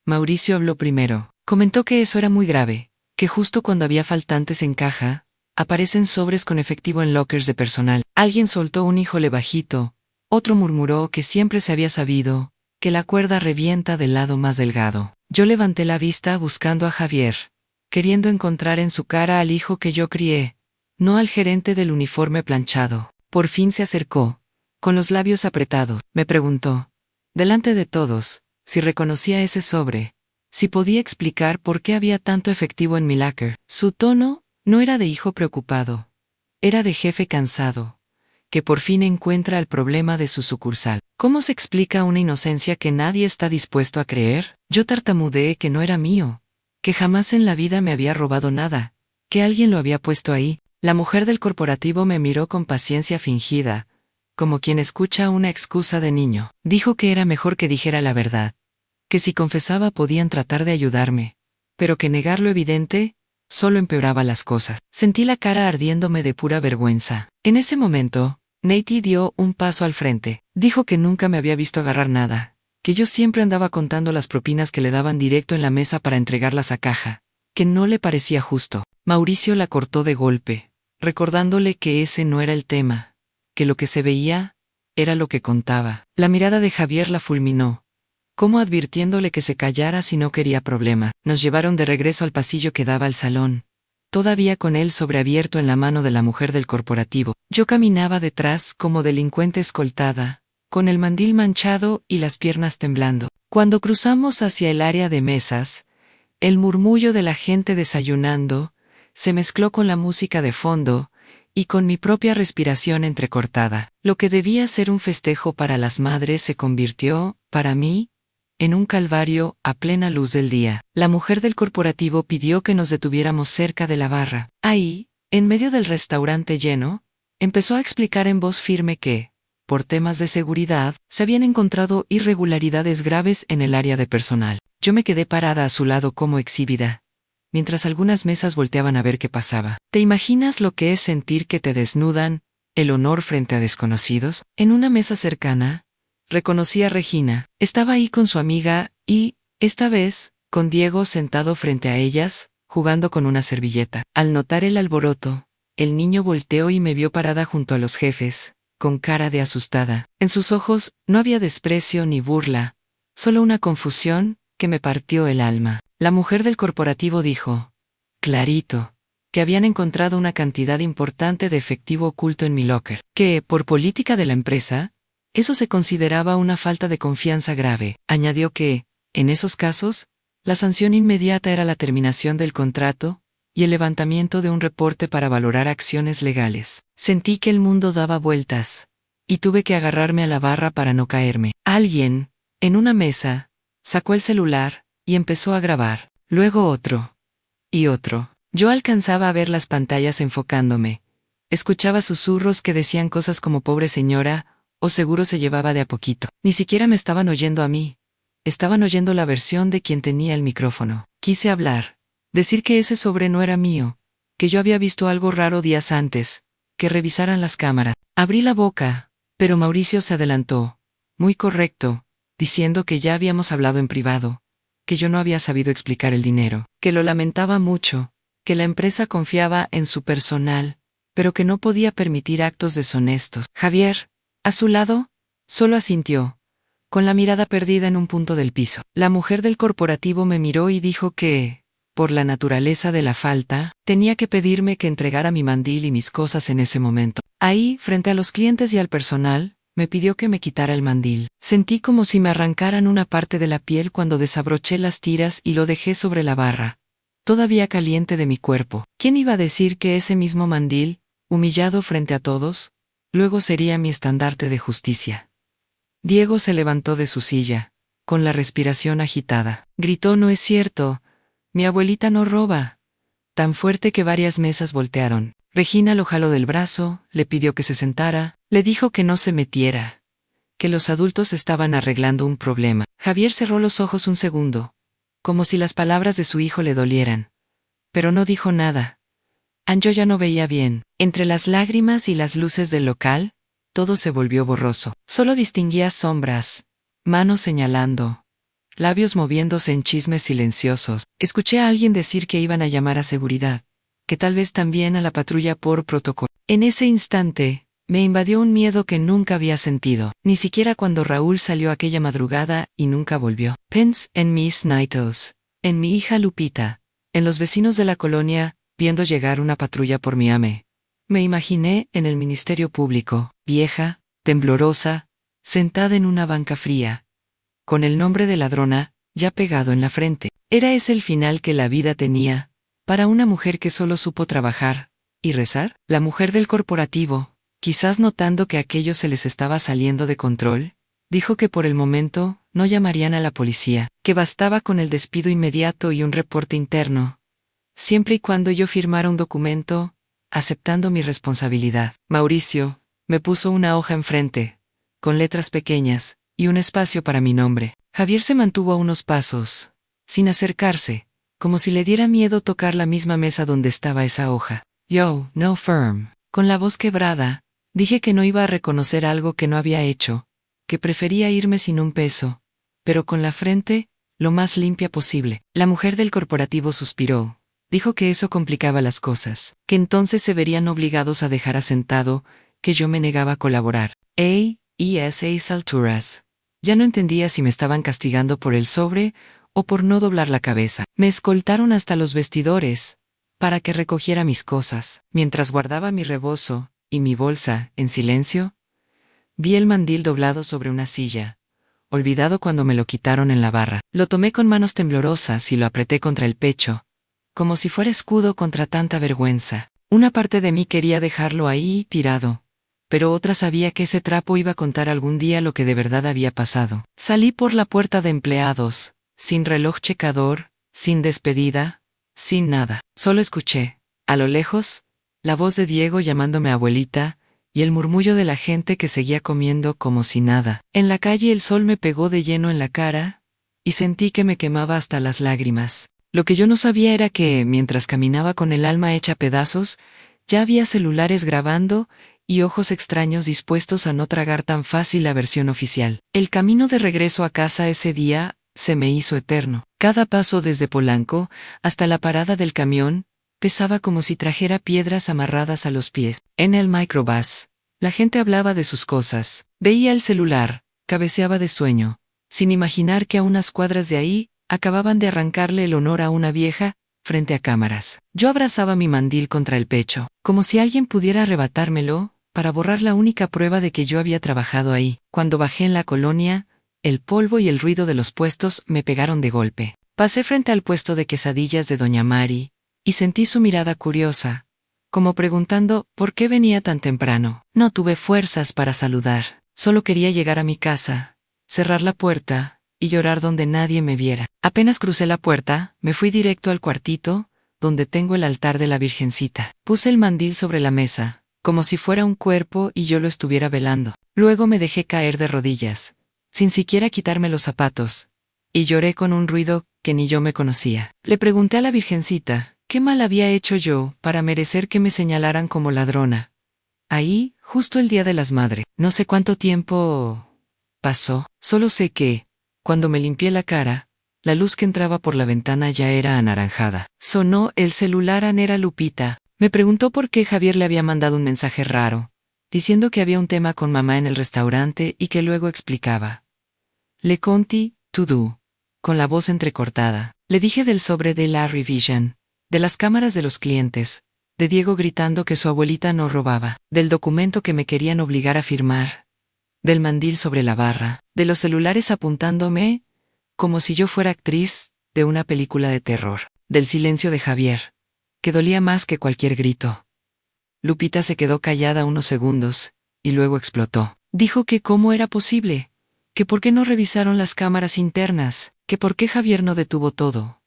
Mauricio habló primero. Comentó que eso era muy grave, que justo cuando había faltantes en caja, aparecen sobres con efectivo en lockers de personal. Alguien soltó un híjole bajito, otro murmuró que siempre se había sabido, que la cuerda revienta del lado más delgado. Yo levanté la vista buscando a Javier, queriendo encontrar en su cara al hijo que yo crié, no al gerente del uniforme planchado. Por fin se acercó, con los labios apretados. Me preguntó, delante de todos, si reconocía ese sobre, si podía explicar por qué había tanto efectivo en mi locker. Su tono no era de hijo preocupado, era de jefe cansado, que por fin encuentra el problema de su sucursal. ¿Cómo se explica una inocencia que nadie está dispuesto a creer? Yo tartamudeé que no era mío, que jamás en la vida me había robado nada, que alguien lo había puesto ahí. La mujer del corporativo me miró con paciencia fingida, como quien escucha una excusa de niño. Dijo que era mejor que dijera la verdad, que si confesaba podían tratar de ayudarme, pero que negar lo evidente solo empeoraba las cosas. Sentí la cara ardiéndome de pura vergüenza. En ese momento, Nate dio un paso al frente. Dijo que nunca me había visto agarrar nada, que yo siempre andaba contando las propinas que le daban directo en la mesa para entregarlas a caja, que no le parecía justo. Mauricio la cortó de golpe, recordándole que ese no era el tema, que lo que se veía era lo que contaba. La mirada de Javier la fulminó, como advirtiéndole que se callara si no quería problema. Nos llevaron de regreso al pasillo que daba al salón, todavía con él sobreabierto en la mano de la mujer del corporativo. Yo caminaba detrás como delincuente escoltada, con el mandil manchado y las piernas temblando. Cuando cruzamos hacia el área de mesas, el murmullo de la gente desayunando se mezcló con la música de fondo y con mi propia respiración entrecortada. Lo que debía ser un festejo para las madres se convirtió, para mí, en un calvario a plena luz del día. La mujer del corporativo pidió que nos detuviéramos cerca de la barra. Ahí, en medio del restaurante lleno, empezó a explicar en voz firme que, por temas de seguridad, se habían encontrado irregularidades graves en el área de personal. Yo me quedé parada a su lado como exhibida, mientras algunas mesas volteaban a ver qué pasaba. ¿Te imaginas lo que es sentir que te desnudan el honor frente a desconocidos? En una mesa cercana, reconocí a Regina. Estaba ahí con su amiga y, esta vez, con Diego sentado frente a ellas, jugando con una servilleta. Al notar el alboroto, el niño volteó y me vio parada junto a los jefes, con cara de asustada. En sus ojos no había desprecio ni burla, solo una confusión que me partió el alma. La mujer del corporativo dijo, clarito, que habían encontrado una cantidad importante de efectivo oculto en mi locker, que, por política de la empresa, eso se consideraba una falta de confianza grave. Añadió que, en esos casos, la sanción inmediata era la terminación del contrato y el levantamiento de un reporte para valorar acciones legales. Sentí que el mundo daba vueltas, y tuve que agarrarme a la barra para no caerme. Alguien, en una mesa, sacó el celular y empezó a grabar. Luego otro. Y otro. Yo alcanzaba a ver las pantallas enfocándome. Escuchaba susurros que decían cosas como pobre señora, o seguro se llevaba de a poquito. Ni siquiera me estaban oyendo a mí. Estaban oyendo la versión de quien tenía el micrófono. Quise hablar. Decir que ese sobre no era mío. Que yo había visto algo raro días antes. Que revisaran las cámaras. Abrí la boca, pero Mauricio se adelantó. Muy correcto, diciendo que ya habíamos hablado en privado. Que yo no había sabido explicar el dinero. Que lo lamentaba mucho. Que la empresa confiaba en su personal, pero que no podía permitir actos deshonestos. Javier, a su lado, solo asintió, con la mirada perdida en un punto del piso. La mujer del corporativo me miró y dijo que, por la naturaleza de la falta, tenía que pedirme que entregara mi mandil y mis cosas en ese momento. Ahí, frente a los clientes y al personal, me pidió que me quitara el mandil. Sentí como si me arrancaran una parte de la piel cuando desabroché las tiras y lo dejé sobre la barra, todavía caliente de mi cuerpo. ¿Quién iba a decir que ese mismo mandil, humillado frente a todos, luego sería mi estandarte de justicia? Diego se levantó de su silla, con la respiración agitada. Gritó: no es cierto, mi abuelita no roba. Tan fuerte que varias mesas voltearon. Regina lo jaló del brazo, le pidió que se sentara, le dijo que no se metiera, que los adultos estaban arreglando un problema. Javier cerró los ojos un segundo, como si las palabras de su hijo le dolieran, pero no dijo nada. Yo ya no veía bien. Entre las lágrimas y las luces del local, todo se volvió borroso. Solo distinguía sombras, manos señalando, labios moviéndose en chismes silenciosos. Escuché a alguien decir que iban a llamar a seguridad, que tal vez también a la patrulla por protocolo. En ese instante, me invadió un miedo que nunca había sentido, ni siquiera cuando Raúl salió aquella madrugada y nunca volvió. Pensé en Miss Nightos, en mi hija Lupita, en los vecinos de la colonia, viendo llegar una patrulla por mi ame. Me imaginé en el Ministerio Público, vieja, temblorosa, sentada en una banca fría, con el nombre de ladrona ya pegado en la frente. ¿Era ese el final que la vida tenía para una mujer que solo supo trabajar y rezar? La mujer del corporativo, quizás notando que aquello se les estaba saliendo de control, dijo que por el momento no llamarían a la policía, que bastaba con el despido inmediato y un reporte interno, siempre y cuando yo firmara un documento aceptando mi responsabilidad. Mauricio me puso una hoja enfrente, con letras pequeñas, y un espacio para mi nombre. Javier se mantuvo a unos pasos, sin acercarse, como si le diera miedo tocar la misma mesa donde estaba esa hoja. Yo, no firm. Con la voz quebrada, dije que no iba a reconocer algo que no había hecho, que prefería irme sin un peso, pero con la frente lo más limpia posible. La mujer del corporativo suspiró. Dijo que eso complicaba las cosas, que entonces se verían obligados a dejar asentado que yo me negaba a colaborar. Esas alturas. Ya no entendía si me estaban castigando por el sobre o por no doblar la cabeza. Me escoltaron hasta los vestidores para que recogiera mis cosas. Mientras guardaba mi rebozo y mi bolsa en silencio, vi el mandil doblado sobre una silla, olvidado cuando me lo quitaron en la barra. Lo tomé con manos temblorosas y lo apreté contra el pecho, como si fuera escudo contra tanta vergüenza. Una parte de mí quería dejarlo ahí tirado, pero otra sabía que ese trapo iba a contar algún día lo que de verdad había pasado. Salí por la puerta de empleados, sin reloj checador, sin despedida, sin nada. Solo escuché, a lo lejos, la voz de Diego llamándome abuelita, y el murmullo de la gente que seguía comiendo como si nada. En la calle el sol me pegó de lleno en la cara, y sentí que me quemaba hasta las lágrimas. Lo que yo no sabía era que, mientras caminaba con el alma hecha pedazos, ya había celulares grabando y ojos extraños dispuestos a no tragar tan fácil la versión oficial. El camino de regreso a casa ese día se me hizo eterno. Cada paso desde Polanco hasta la parada del camión pesaba como si trajera piedras amarradas a los pies. En el microbús, la gente hablaba de sus cosas. Veía el celular, cabeceaba de sueño, sin imaginar que a unas cuadras de ahí acababan de arrancarle el honor a una vieja frente a cámaras. Yo abrazaba mi mandil contra el pecho, como si alguien pudiera arrebatármelo para borrar la única prueba de que yo había trabajado ahí. Cuando bajé en la colonia, el polvo y el ruido de los puestos me pegaron de golpe. Pasé frente al puesto de quesadillas de Doña Mari, y sentí su mirada curiosa, como preguntando por qué venía tan temprano. No tuve fuerzas para saludar, solo quería llegar a mi casa, cerrar la puerta y llorar donde nadie me viera. Apenas crucé la puerta, me fui directo al cuartito, donde tengo el altar de la Virgencita. Puse el mandil sobre la mesa, como si fuera un cuerpo y yo lo estuviera velando. Luego me dejé caer de rodillas, sin siquiera quitarme los zapatos, y lloré con un ruido que ni yo me conocía. Le pregunté a la Virgencita, ¿qué mal había hecho yo para merecer que me señalaran como ladrona? Ahí, justo el Día de las Madres. No sé cuánto tiempo pasó, solo sé que, cuando me limpié la cara, la luz que entraba por la ventana ya era anaranjada. Sonó el celular. Era Lupita. Me preguntó por qué Javier le había mandado un mensaje raro, diciendo que había un tema con mamá en el restaurante y que luego explicaba. Le conti, todo, con la voz entrecortada. Le dije del sobre de la Revision, de las cámaras de los clientes, de Diego gritando que su abuelita no robaba, del documento que me querían obligar a firmar, del mandil sobre la barra, de los celulares apuntándome, como si yo fuera actriz de una película de terror, del silencio de Javier, que dolía más que cualquier grito. Lupita se quedó callada unos segundos, y luego explotó. Dijo que cómo era posible, que por qué no revisaron las cámaras internas, que por qué Javier no detuvo todo,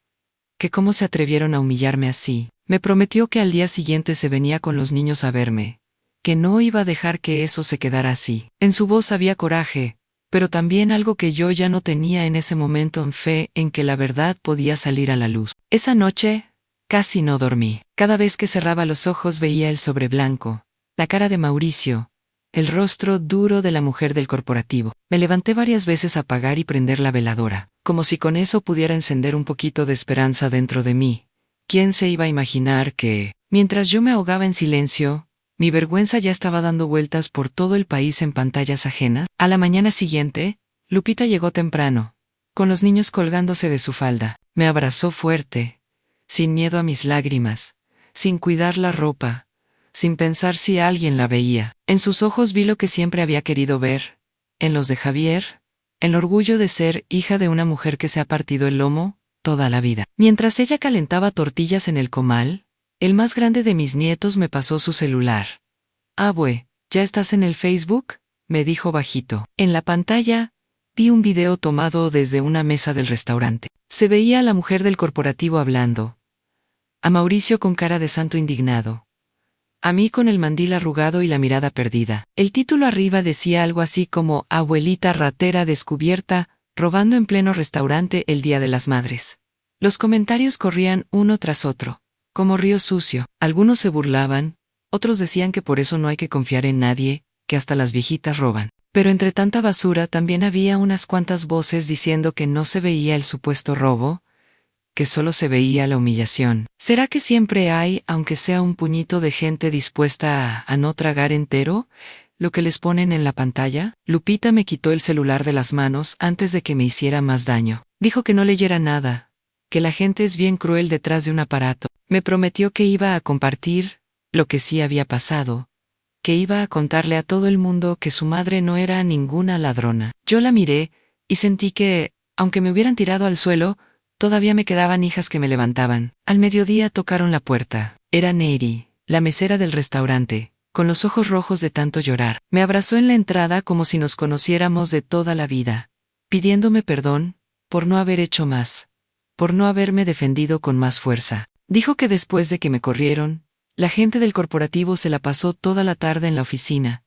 que cómo se atrevieron a humillarme así. Me prometió que al día siguiente se venía con los niños a verme, que no iba a dejar que eso se quedara así. En su voz había coraje, pero también algo que yo ya no tenía en ese momento, en fe en que la verdad podía salir a la luz. Esa noche, casi no dormí. Cada vez que cerraba los ojos veía el sobre blanco, la cara de Mauricio, el rostro duro de la mujer del corporativo. Me levanté varias veces a apagar y prender la veladora, como si con eso pudiera encender un poquito de esperanza dentro de mí. ¿Quién se iba a imaginar que, mientras yo me ahogaba en silencio, mi vergüenza ya estaba dando vueltas por todo el país en pantallas ajenas? A la mañana siguiente, Lupita llegó temprano, con los niños colgándose de su falda. Me abrazó fuerte, sin miedo a mis lágrimas, sin cuidar la ropa, sin pensar si alguien la veía. En sus ojos vi lo que siempre había querido ver, en los de Javier, el orgullo de ser hija de una mujer que se ha partido el lomo toda la vida. Mientras ella calentaba tortillas en el comal, el más grande de mis nietos me pasó su celular. «Abue, ¿ya estás en el Facebook?», me dijo bajito. En la pantalla, vi un video tomado desde una mesa del restaurante. Se veía a la mujer del corporativo hablando, a Mauricio con cara de santo indignado, a mí con el mandil arrugado y la mirada perdida. El título arriba decía algo así como «Abuelita ratera descubierta, robando en pleno restaurante el Día de las Madres». Los comentarios corrían uno tras otro, como río sucio. Algunos se burlaban, otros decían que por eso no hay que confiar en nadie, que hasta las viejitas roban. Pero entre tanta basura también había unas cuantas voces diciendo que no se veía el supuesto robo, que solo se veía la humillación. ¿Será que siempre hay, aunque sea un puñito de gente dispuesta a no tragar entero lo que les ponen en la pantalla? Lupita me quitó el celular de las manos antes de que me hiciera más daño. Dijo que no leyera nada, que la gente es bien cruel detrás de un aparato. Me prometió que iba a compartir lo que sí había pasado, que iba a contarle a todo el mundo que su madre no era ninguna ladrona. Yo la miré y sentí que, aunque me hubieran tirado al suelo, todavía me quedaban hijas que me levantaban. Al mediodía tocaron la puerta. Era Neri, la mesera del restaurante, con los ojos rojos de tanto llorar. Me abrazó en la entrada como si nos conociéramos de toda la vida, pidiéndome perdón por no haber hecho más, por no haberme defendido con más fuerza. Dijo que después de que me corrieron, la gente del corporativo se la pasó toda la tarde en la oficina,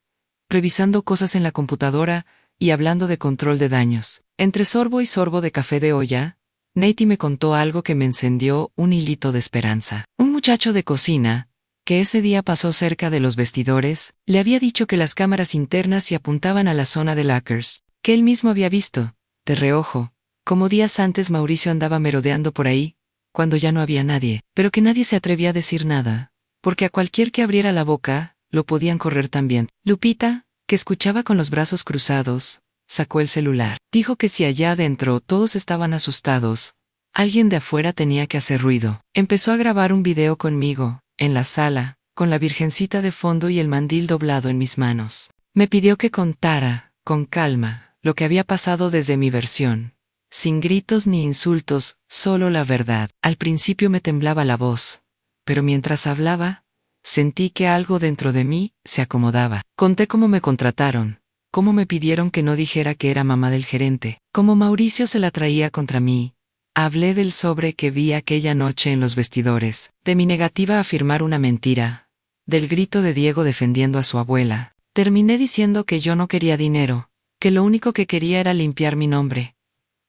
revisando cosas en la computadora y hablando de control de daños. Entre sorbo y sorbo de café de olla, Nate me contó algo que me encendió un hilito de esperanza. Un muchacho de cocina, que ese día pasó cerca de los vestidores, le había dicho que las cámaras internas se apuntaban a la zona de lockers, que él mismo había visto, de reojo, como días antes Mauricio andaba merodeando por ahí, cuando ya no había nadie, pero que nadie se atrevía a decir nada, porque a cualquier que abriera la boca, lo podían correr también. Lupita, que escuchaba con los brazos cruzados, sacó el celular. Dijo que si allá adentro todos estaban asustados, alguien de afuera tenía que hacer ruido. Empezó a grabar un video conmigo, en la sala, con la virgencita de fondo y el mandil doblado en mis manos. Me pidió que contara, con calma, lo que había pasado desde mi versión. Sin gritos ni insultos, solo la verdad. Al principio me temblaba la voz, pero mientras hablaba, sentí que algo dentro de mí se acomodaba. Conté cómo me contrataron, cómo me pidieron que no dijera que era mamá del gerente, cómo Mauricio se la traía contra mí. Hablé del sobre que vi aquella noche en los vestidores, de mi negativa a afirmar una mentira, del grito de Diego defendiendo a su abuela. Terminé diciendo que yo no quería dinero, que lo único que quería era limpiar mi nombre.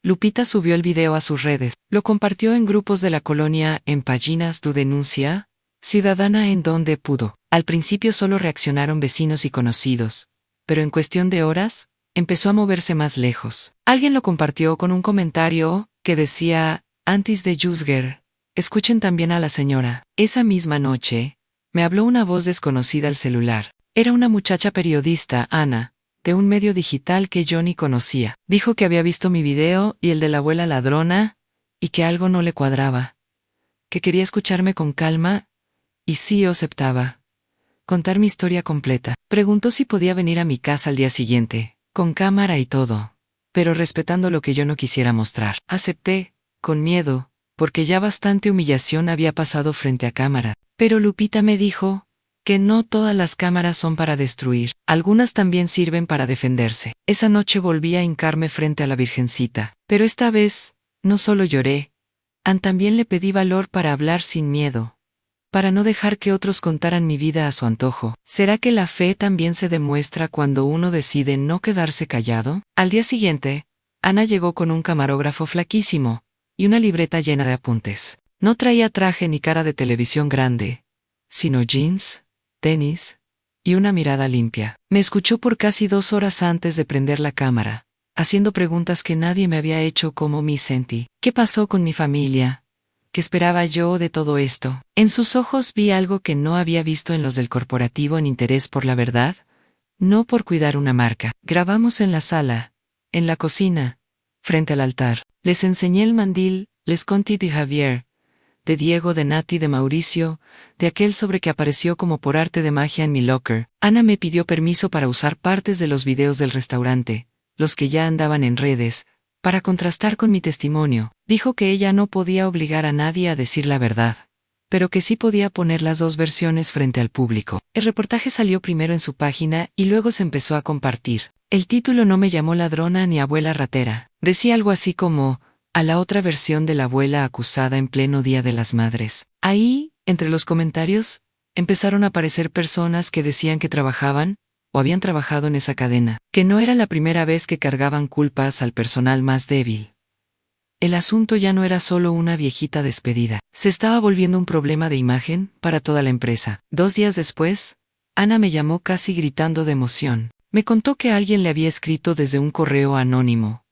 Lupita subió el video a sus redes, lo compartió en grupos de la colonia, en páginas de denuncia ciudadana en donde pudo. Al principio solo reaccionaron vecinos y conocidos, pero en cuestión de horas, empezó a moverse más lejos. Alguien lo compartió con un comentario que decía, antes de juzgar, escuchen también a la señora. Esa misma noche, me habló una voz desconocida al celular. Era una muchacha periodista, Ana, de un medio digital que yo ni conocía. Dijo que había visto mi video y el de la abuela ladrona, y que algo no le cuadraba, que quería escucharme con calma, y sí yo aceptaba contar mi historia completa. Preguntó si podía venir a mi casa al día siguiente, con cámara y todo, pero respetando lo que yo no quisiera mostrar. Acepté, con miedo, porque ya bastante humillación había pasado frente a cámara. Pero Lupita me dijo que no todas las cámaras son para destruir, algunas también sirven para defenderse. Esa noche volví a hincarme frente a la Virgencita, pero esta vez, no solo lloré, también le pedí valor para hablar sin miedo, para no dejar que otros contaran mi vida a su antojo. ¿Será que la fe también se demuestra cuando uno decide no quedarse callado? Al día siguiente, Ana llegó con un camarógrafo flaquísimo y una libreta llena de apuntes. No traía traje ni cara de televisión grande, sino jeans, tenis y una mirada limpia. Me escuchó por casi 2 horas antes de prender la cámara, haciendo preguntas que nadie me había hecho, como me sentí, qué pasó con mi familia, ¿qué esperaba yo de todo esto? En sus ojos vi algo que no había visto en los del corporativo, en interés por la verdad, no por cuidar una marca. Grabamos en la sala, en la cocina, frente al altar. Les enseñé el mandil, les conté de Javier, de Diego, de Nati, de Mauricio, de aquel sobre que apareció como por arte de magia en mi locker. Ana me pidió permiso para usar partes de los videos del restaurante, los que ya andaban en redes, para contrastar con mi testimonio. Dijo que ella no podía obligar a nadie a decir la verdad, pero que sí podía poner las dos versiones frente al público. El reportaje salió primero en su página y luego se empezó a compartir. El título no me llamó ladrona ni abuela ratera. Decía algo así como, a la otra versión de la abuela acusada en pleno Día de las Madres. Ahí, entre los comentarios, empezaron a aparecer personas que decían que trabajaban, o habían trabajado en esa cadena, que no era la primera vez que cargaban culpas al personal más débil. El asunto ya no era solo una viejita despedida, se estaba volviendo un problema de imagen para toda la empresa. 2 días después, Ana me llamó casi gritando de emoción. Me contó que alguien le había escrito desde un correo anónimo,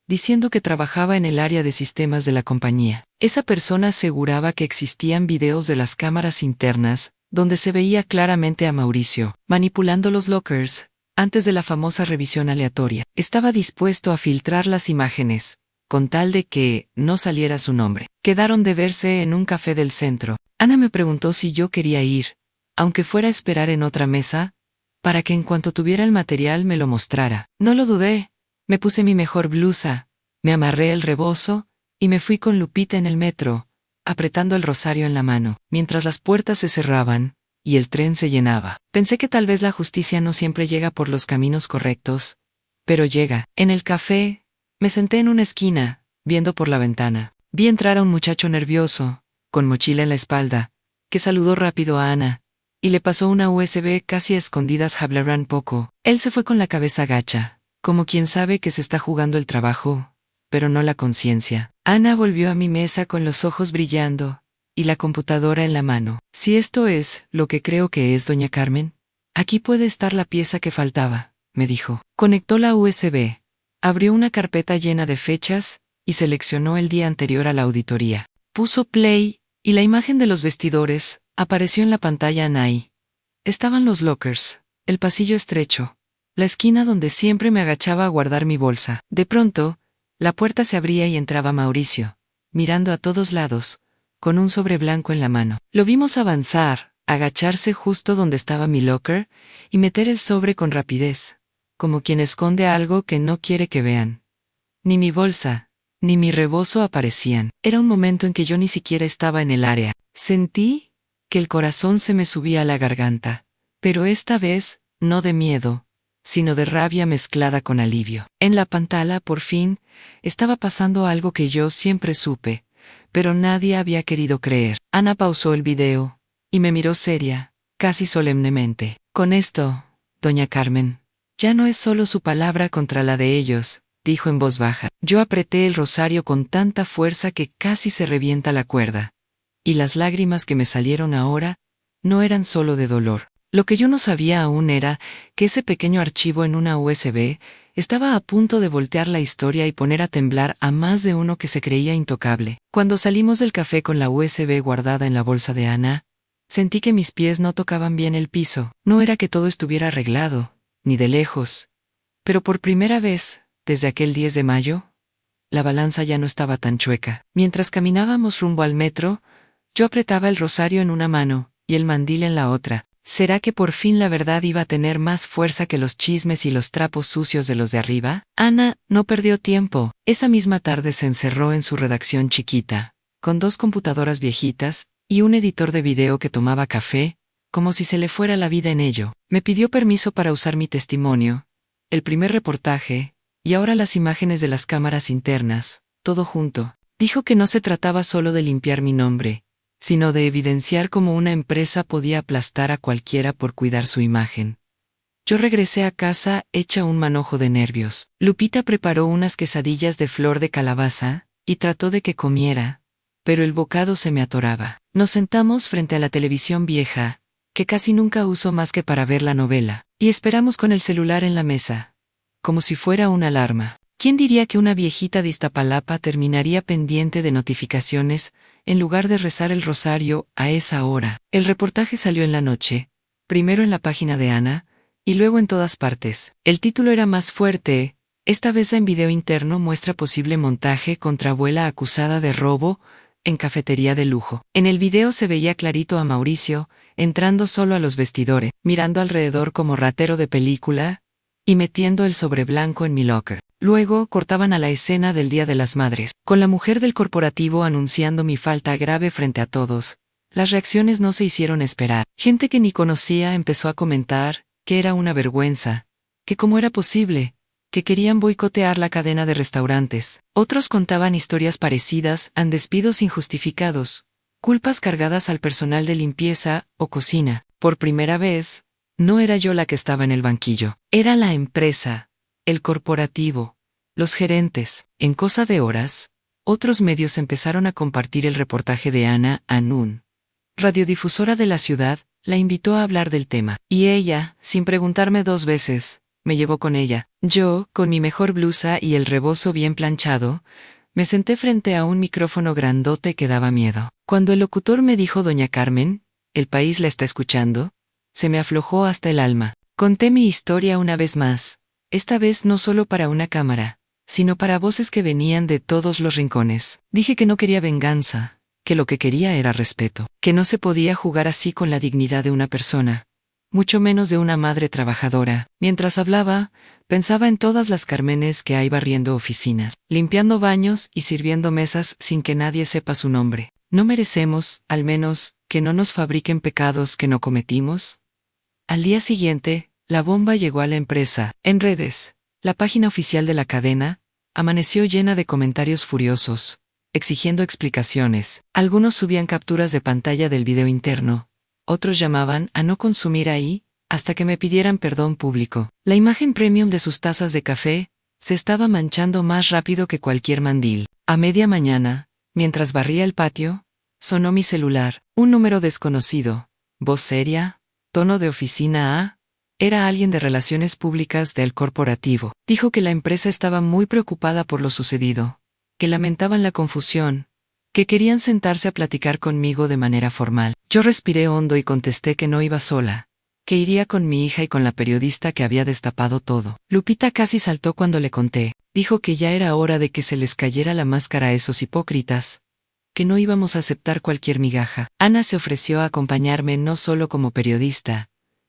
diciendo que trabajaba en el área de sistemas de la compañía. Esa persona aseguraba que existían videos de las cámaras internas, donde se veía claramente a Mauricio manipulando los lockers, antes de la famosa revisión aleatoria. Estaba dispuesto a filtrar las imágenes, con tal de que no saliera su nombre. Quedaron de verse en un café del centro. Ana me preguntó si yo quería ir, aunque fuera a esperar en otra mesa, para que en cuanto tuviera el material me lo mostrara. No lo dudé. Me puse mi mejor blusa, me amarré el rebozo, y me fui con Lupita en el metro, apretando el rosario en la mano, mientras las puertas se cerraban, y el tren se llenaba. Pensé que tal vez la justicia no siempre llega por los caminos correctos, pero llega. En el café, me senté en una esquina, viendo por la ventana. Vi entrar a un muchacho nervioso, con mochila en la espalda, que saludó rápido a Ana, y le pasó una USB casi a escondidas. Hablaran poco. Él se fue con la cabeza gacha, como quien sabe que se está jugando el trabajo, pero no la conciencia. Ana volvió a mi mesa con los ojos brillando, y la computadora en la mano. Si esto es lo que creo que es, doña Carmen, aquí puede estar la pieza que faltaba, me dijo. Conectó la USB, abrió una carpeta llena de fechas, y seleccionó el día anterior a la auditoría. Puso play, y la imagen de los vestidores apareció en la pantalla. Anay. Estaban los lockers, el pasillo estrecho, la esquina donde siempre me agachaba a guardar mi bolsa. De pronto, la puerta se abría y entraba Mauricio, mirando a todos lados, con un sobre blanco en la mano. Lo vimos avanzar, agacharse justo donde estaba mi locker, y meter el sobre con rapidez, como quien esconde algo que no quiere que vean. Ni mi bolsa, ni mi rebozo aparecían. Era un momento en que yo ni siquiera estaba en el área. Sentí que el corazón se me subía a la garganta, pero esta vez, no de miedo, sino de rabia mezclada con alivio. En la pantalla, por fin, estaba pasando algo que yo siempre supe, pero nadie había querido creer. Ana pausó el video, y me miró seria, casi solemnemente. Con esto, doña Carmen, ya no es solo su palabra contra la de ellos, dijo en voz baja. Yo apreté el rosario con tanta fuerza que casi se revienta la cuerda. Y las lágrimas que me salieron ahora, no eran solo de dolor. Lo que yo no sabía aún era que ese pequeño archivo en una USB estaba a punto de voltear la historia y poner a temblar a más de uno que se creía intocable. Cuando salimos del café con la USB guardada en la bolsa de Ana, sentí que mis pies no tocaban bien el piso. No era que todo estuviera arreglado, ni de lejos. Pero por primera vez, desde aquel 10 de mayo, la balanza ya no estaba tan chueca. Mientras caminábamos rumbo al metro, yo apretaba el rosario en una mano, y el mandil en la otra. ¿Será que por fin la verdad iba a tener más fuerza que los chismes y los trapos sucios de los de arriba? Ana no perdió tiempo. Esa misma tarde se encerró en su redacción chiquita, con 2 computadoras viejitas, y un editor de video que tomaba café, como si se le fuera la vida en ello. Me pidió permiso para usar mi testimonio, el primer reportaje, y ahora las imágenes de las cámaras internas, todo junto. Dijo que no se trataba solo de limpiar mi nombre, sino de evidenciar cómo una empresa podía aplastar a cualquiera por cuidar su imagen. Yo regresé a casa hecha un manojo de nervios. Lupita preparó unas quesadillas de flor de calabaza, y trató de que comiera, pero el bocado se me atoraba. Nos sentamos frente a la televisión vieja, que casi nunca uso más que para ver la novela, y esperamos con el celular en la mesa, como si fuera una alarma. ¿Quién diría que una viejita de Iztapalapa terminaría pendiente de notificaciones en lugar de rezar el rosario a esa hora? El reportaje salió en la noche, primero en la página de Ana, y luego en todas partes. El título era más fuerte. Esta vez en video interno muestra posible montaje contra abuela acusada de robo en cafetería de lujo. En el video se veía clarito a Mauricio, entrando solo a los vestidores, mirando alrededor como ratero de película, y metiendo el sobre blanco en mi locker. Luego cortaban a la escena del Día de las Madres, con la mujer del corporativo anunciando mi falta grave frente a todos. Las reacciones no se hicieron esperar. Gente que ni conocía empezó a comentar que era una vergüenza, que cómo era posible, que querían boicotear la cadena de restaurantes. Otros contaban historias parecidas a despidos injustificados, culpas cargadas al personal de limpieza o cocina. Por primera vez, no era yo la que estaba en el banquillo, era la empresa, el corporativo, los gerentes. En cosa de horas, otros medios empezaron a compartir el reportaje de Ana Anún. Radiodifusora de la ciudad la invitó a hablar del tema, y ella, sin preguntarme 2 veces, me llevó con ella. Yo, con mi mejor blusa y el rebozo bien planchado, me senté frente a un micrófono grandote que daba miedo. Cuando el locutor me dijo Doña Carmen, el país la está escuchando, se me aflojó hasta el alma. Conté mi historia una vez más, esta vez no solo para una cámara, sino para voces que venían de todos los rincones. Dije que no quería venganza, que lo que quería era respeto, que no se podía jugar así con la dignidad de una persona, mucho menos de una madre trabajadora. Mientras hablaba, pensaba en todas las Carmenes que hay barriendo oficinas, limpiando baños y sirviendo mesas sin que nadie sepa su nombre. ¿No merecemos, al menos, que no nos fabriquen pecados que no cometimos? Al día siguiente, la bomba llegó a la empresa. En redes, la página oficial de la cadena amaneció llena de comentarios furiosos, exigiendo explicaciones. Algunos subían capturas de pantalla del video interno, otros llamaban a no consumir ahí, hasta que me pidieran perdón público. La imagen premium de sus tazas de café se estaba manchando más rápido que cualquier mandil. A media mañana, mientras barría el patio, sonó mi celular. Un número desconocido, voz seria, tono de oficina A. Era alguien de relaciones públicas del corporativo. Dijo que la empresa estaba muy preocupada por lo sucedido, que lamentaban la confusión, que querían sentarse a platicar conmigo de manera formal. Yo respiré hondo y contesté que no iba sola, que iría con mi hija y con la periodista que había destapado todo. Lupita casi saltó cuando le conté. Dijo que ya era hora de que se les cayera la máscara a esos hipócritas, que no íbamos a aceptar cualquier migaja. Ana se ofreció a acompañarme no solo como periodista,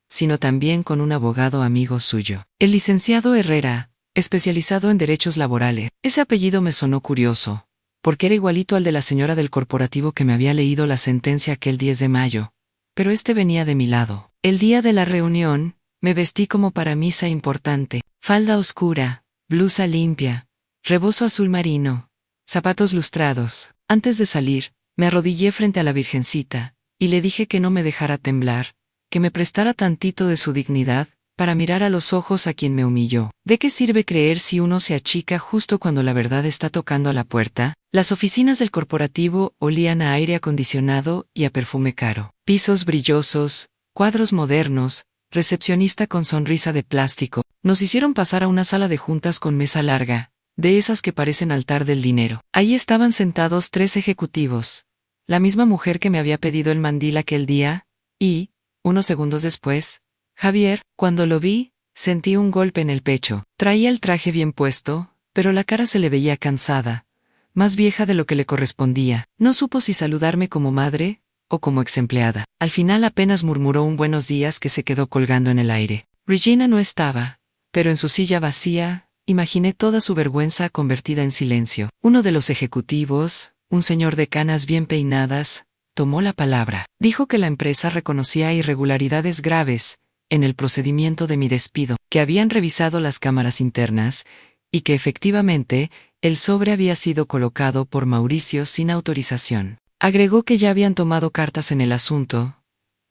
sino también con un abogado amigo suyo, el licenciado Herrera, especializado en derechos laborales. Ese apellido me sonó curioso, porque era igualito al de la señora del corporativo que me había leído la sentencia aquel 10 de mayo, pero este venía de mi lado. El día de la reunión, me vestí como para misa importante, falda oscura, blusa limpia, rebozo azul marino, zapatos lustrados. Antes de salir, me arrodillé frente a la Virgencita, y le dije que no me dejara temblar, que me prestara tantito de su dignidad, para mirar a los ojos a quien me humilló. ¿De qué sirve creer si uno se achica justo cuando la verdad está tocando a la puerta? Las oficinas del corporativo olían a aire acondicionado y a perfume caro. Pisos brillosos, cuadros modernos, recepcionista con sonrisa de plástico. Nos hicieron pasar a una sala de juntas con mesa larga, de esas que parecen altar del dinero. Ahí estaban sentados 3 ejecutivos, la misma mujer que me había pedido el mandil aquel día, y, unos segundos después, Javier. Cuando lo vi, sentí un golpe en el pecho. Traía el traje bien puesto, pero la cara se le veía cansada, más vieja de lo que le correspondía. No supo si saludarme como madre o como exempleada. Al final apenas murmuró un buenos días que se quedó colgando en el aire. Regina no estaba, pero en su silla vacía, imaginé toda su vergüenza convertida en silencio. Uno de los ejecutivos, un señor de canas bien peinadas, tomó la palabra. Dijo que la empresa reconocía irregularidades graves en el procedimiento de mi despido, que habían revisado las cámaras internas, y que efectivamente, el sobre había sido colocado por Mauricio sin autorización. Agregó que ya habían tomado cartas en el asunto,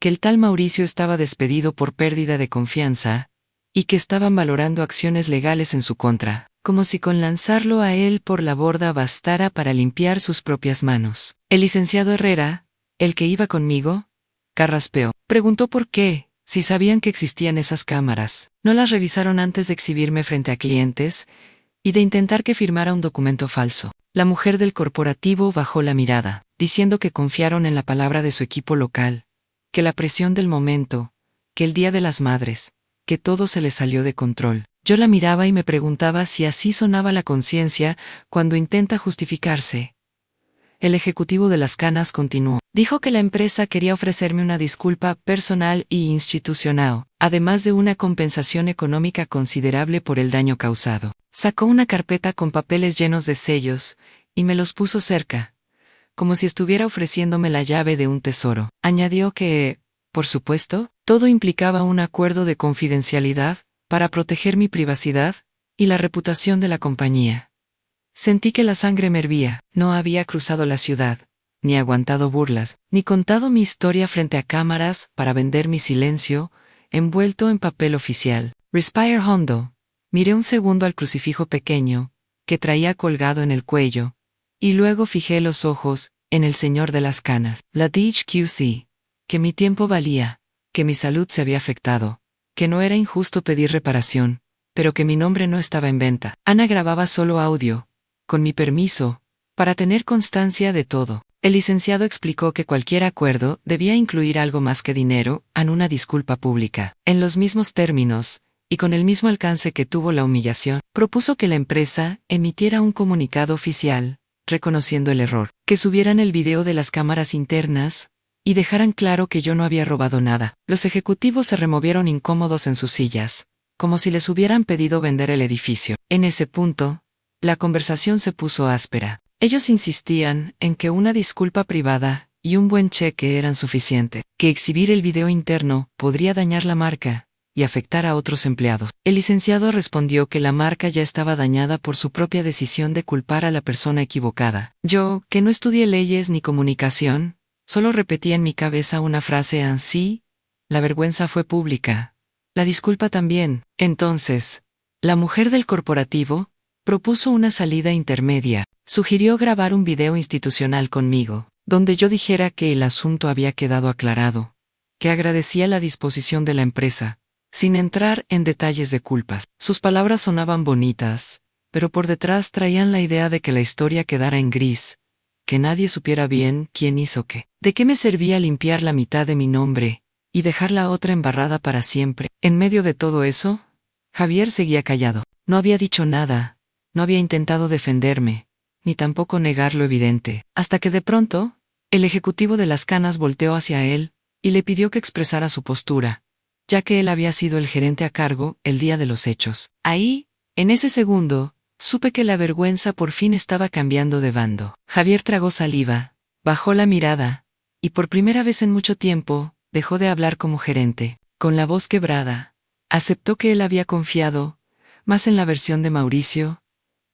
que el tal Mauricio estaba despedido por pérdida de confianza, y que estaban valorando acciones legales en su contra, como si con lanzarlo a él por la borda bastara para limpiar sus propias manos. El licenciado Herrera, el que iba conmigo, carraspeó. Preguntó por qué, si sabían que existían esas cámaras. No las revisaron antes de exhibirme frente a clientes y de intentar que firmara un documento falso. La mujer del corporativo bajó la mirada, diciendo que confiaron en la palabra de su equipo local, que la presión del momento, que el Día de las Madres, que todo se les salió de control. Yo la miraba y me preguntaba si así sonaba la conciencia cuando intenta justificarse. El ejecutivo de las canas continuó. Dijo que la empresa quería ofrecerme una disculpa personal y institucional, además de una compensación económica considerable por el daño causado. Sacó una carpeta con papeles llenos de sellos, y me los puso cerca, como si estuviera ofreciéndome la llave de un tesoro. Añadió que, por supuesto, todo implicaba un acuerdo de confidencialidad, para proteger mi privacidad y la reputación de la compañía. Sentí que la sangre me hervía. No había cruzado la ciudad, ni aguantado burlas, ni contado mi historia frente a cámaras para vender mi silencio, envuelto en papel oficial. Respire hondo. Miré un segundo al crucifijo pequeño, que traía colgado en el cuello, y luego fijé los ojos en el señor de las canas. La DHQC. Que mi tiempo valía, que mi salud se había afectado, que no era injusto pedir reparación, pero que mi nombre no estaba en venta. Ana grababa solo audio, con mi permiso, para tener constancia de todo. El licenciado explicó que cualquier acuerdo debía incluir algo más que dinero, en una disculpa pública. En los mismos términos, y con el mismo alcance que tuvo la humillación, propuso que la empresa emitiera un comunicado oficial, reconociendo el error, que subieran el video de las cámaras internas, y dejaran claro que yo no había robado nada. Los ejecutivos se removieron incómodos en sus sillas, como si les hubieran pedido vender el edificio. En ese punto, la conversación se puso áspera. Ellos insistían en que una disculpa privada y un buen cheque eran suficiente, que exhibir el video interno podría dañar la marca y afectar a otros empleados. El licenciado respondió que la marca ya estaba dañada por su propia decisión de culpar a la persona equivocada. Yo, que no estudié leyes ni comunicación, solo repetía en mi cabeza una frase así: la vergüenza fue pública. La disculpa también. Entonces, la mujer del corporativo propuso una salida intermedia. Sugirió grabar un video institucional conmigo, donde yo dijera que el asunto había quedado aclarado, que agradecía la disposición de la empresa, sin entrar en detalles de culpas. Sus palabras sonaban bonitas, pero por detrás traían la idea de que la historia quedara en gris, que nadie supiera bien quién hizo qué. ¿De qué me servía limpiar la mitad de mi nombre y dejar la otra embarrada para siempre? En medio de todo eso, Javier seguía callado. No había dicho nada, no había intentado defenderme, ni tampoco negar lo evidente, hasta que de pronto, el ejecutivo de las canas volteó hacia él y le pidió que expresara su postura, ya que él había sido el gerente a cargo el día de los hechos. Ahí, en ese segundo, supe que la vergüenza por fin estaba cambiando de bando. Javier tragó saliva, bajó la mirada, y por primera vez en mucho tiempo, dejó de hablar como gerente. Con la voz quebrada, aceptó que él había confiado más en la versión de Mauricio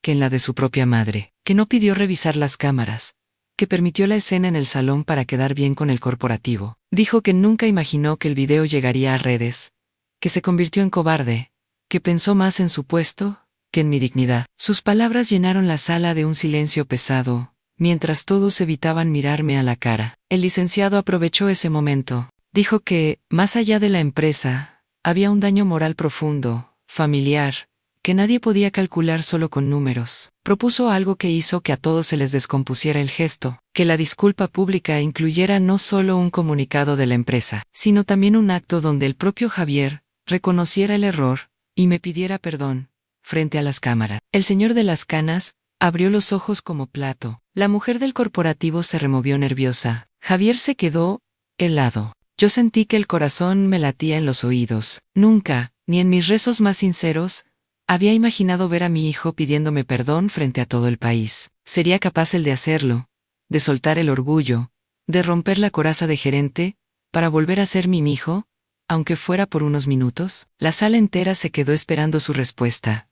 que en la de su propia madre, que no pidió revisar las cámaras, que permitió la escena en el salón para quedar bien con el corporativo. Dijo que nunca imaginó que el video llegaría a redes, que se convirtió en cobarde, que pensó más en su puesto que en mi dignidad. Sus palabras llenaron la sala de un silencio pesado, mientras todos evitaban mirarme a la cara. El licenciado aprovechó ese momento. Dijo que, más allá de la empresa, había un daño moral profundo, familiar, que nadie podía calcular solo con números. Propuso algo que hizo que a todos se les descompusiera el gesto, que la disculpa pública incluyera no solo un comunicado de la empresa, sino también un acto donde el propio Javier reconociera el error y me pidiera perdón, frente a las cámaras. El señor de las canas abrió los ojos como plato. La mujer del corporativo se removió nerviosa. Javier se quedó helado. Yo sentí que el corazón me latía en los oídos. Nunca, ni en mis rezos más sinceros, había imaginado ver a mi hijo pidiéndome perdón frente a todo el país. ¿Sería capaz él de hacerlo? ¿De soltar el orgullo? ¿De romper la coraza de gerente? ¿Para volver a ser mi hijo? Aunque fuera por unos minutos. La sala entera se quedó esperando su respuesta.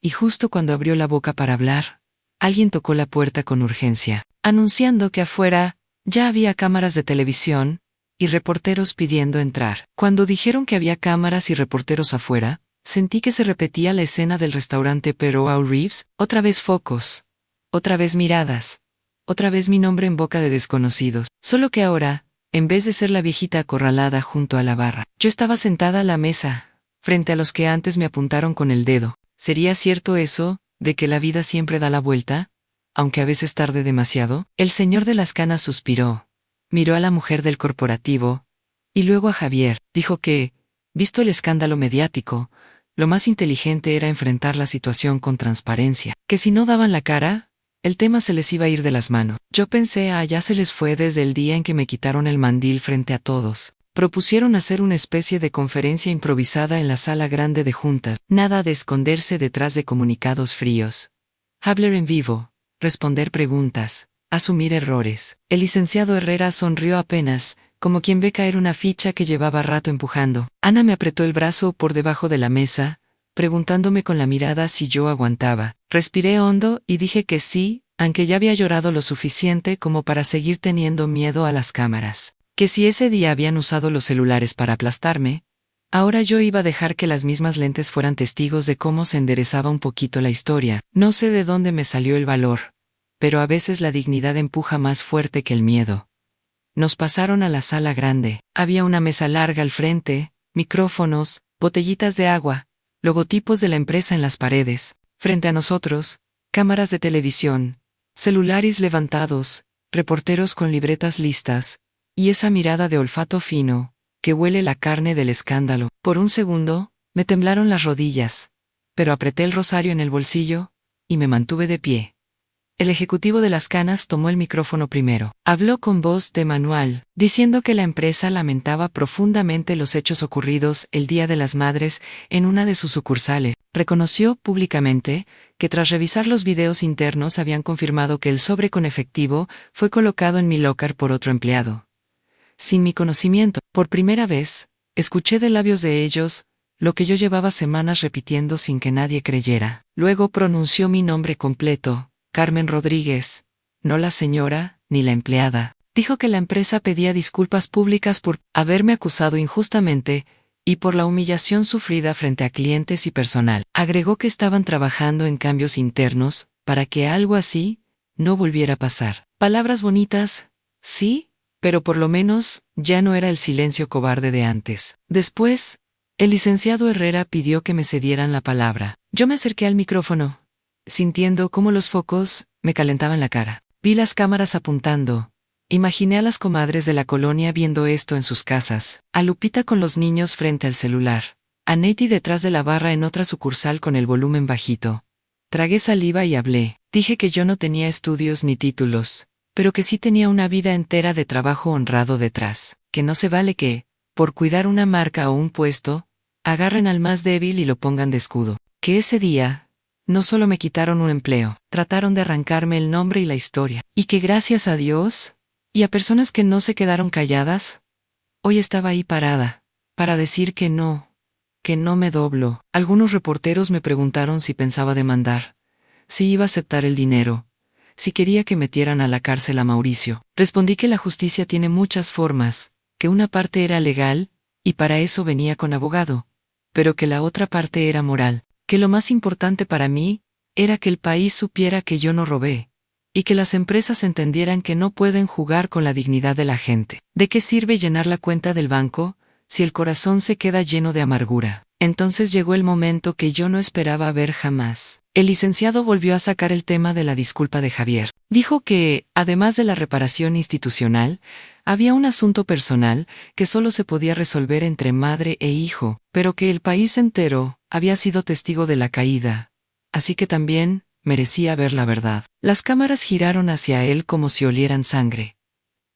Y justo cuando abrió la boca para hablar, alguien tocó la puerta con urgencia, anunciando que afuera ya había cámaras de televisión y reporteros pidiendo entrar. Cuando dijeron que había cámaras y reporteros afuera, sentí que se repetía la escena del restaurante Pero Au Reeves, otra vez focos, otra vez miradas, otra vez mi nombre en boca de desconocidos, solo que ahora, en vez de ser la viejita acorralada junto a la barra, yo estaba sentada a la mesa, frente a los que antes me apuntaron con el dedo. ¿Sería cierto eso, de que la vida siempre da la vuelta, aunque a veces tarde demasiado? El señor de las canas suspiró, miró a la mujer del corporativo, y luego a Javier. Dijo que, visto el escándalo mediático, lo más inteligente era enfrentar la situación con transparencia, que si no daban la cara, el tema se les iba a ir de las manos. Yo pensé, ya se les fue desde el día en que me quitaron el mandil frente a todos. Propusieron hacer una especie de conferencia improvisada en la sala grande de juntas. Nada de esconderse detrás de comunicados fríos. Hablar en vivo, responder preguntas, asumir errores. El licenciado Herrera sonrió apenas, como quien ve caer una ficha que llevaba rato empujando. Ana me apretó el brazo por debajo de la mesa, preguntándome con la mirada si yo aguantaba. Respiré hondo y dije que sí, aunque ya había llorado lo suficiente como para seguir teniendo miedo a las cámaras. Que si ese día habían usado los celulares para aplastarme, ahora yo iba a dejar que las mismas lentes fueran testigos de cómo se enderezaba un poquito la historia. No sé de dónde me salió el valor, pero a veces la dignidad empuja más fuerte que el miedo. Nos pasaron a la sala grande. Había una mesa larga al frente, micrófonos, botellitas de agua, logotipos de la empresa en las paredes. Frente a nosotros, cámaras de televisión, celulares levantados, reporteros con libretas listas, y esa mirada de olfato fino, que huele la carne del escándalo. Por un segundo, me temblaron las rodillas, pero apreté el rosario en el bolsillo, y me mantuve de pie. El ejecutivo de las canas tomó el micrófono primero. Habló con voz de manual, diciendo que la empresa lamentaba profundamente los hechos ocurridos el Día de las Madres en una de sus sucursales. Reconoció públicamente que tras revisar los videos internos habían confirmado que el sobre con efectivo fue colocado en mi locker por otro empleado. Sin mi conocimiento, por primera vez, escuché de labios de ellos lo que yo llevaba semanas repitiendo sin que nadie creyera. Luego pronunció mi nombre completo, Carmen Rodríguez, no la señora, ni la empleada. Dijo que la empresa pedía disculpas públicas por haberme acusado injustamente y por la humillación sufrida frente a clientes y personal. Agregó que estaban trabajando en cambios internos para que algo así no volviera a pasar. Palabras bonitas, sí, pero por lo menos ya no era el silencio cobarde de antes. Después, el licenciado Herrera pidió que me cedieran la palabra. Yo me acerqué al micrófono, sintiendo cómo los focos me calentaban la cara. Vi las cámaras apuntando. Imaginé a las comadres de la colonia viendo esto en sus casas, a Lupita con los niños frente al celular, a Neti detrás de la barra en otra sucursal con el volumen bajito. Tragué saliva y hablé. Dije que yo no tenía estudios ni títulos, pero que sí tenía una vida entera de trabajo honrado detrás, que no se vale que, por cuidar una marca o un puesto, agarren al más débil y lo pongan de escudo. Que ese día, no solo me quitaron un empleo, trataron de arrancarme el nombre y la historia, y que gracias a Dios, y a personas que no se quedaron calladas, hoy estaba ahí parada, para decir que no me doblo. Algunos reporteros me preguntaron si pensaba demandar, si iba a aceptar el dinero, si quería que metieran a la cárcel a Mauricio. Respondí que la justicia tiene muchas formas, que una parte era legal, y para eso venía con abogado, pero que la otra parte era moral, que lo más importante para mí era que el país supiera que yo no robé, y que las empresas entendieran que no pueden jugar con la dignidad de la gente. ¿De qué sirve llenar la cuenta del banco si el corazón se queda lleno de amargura? Entonces llegó el momento que yo no esperaba ver jamás. El licenciado volvió a sacar el tema de la disculpa de Javier. Dijo que, además de la reparación institucional, había un asunto personal que solo se podía resolver entre madre e hijo, pero que el país entero había sido testigo de la caída, así que también merecía ver la verdad. Las cámaras giraron hacia él como si olieran sangre.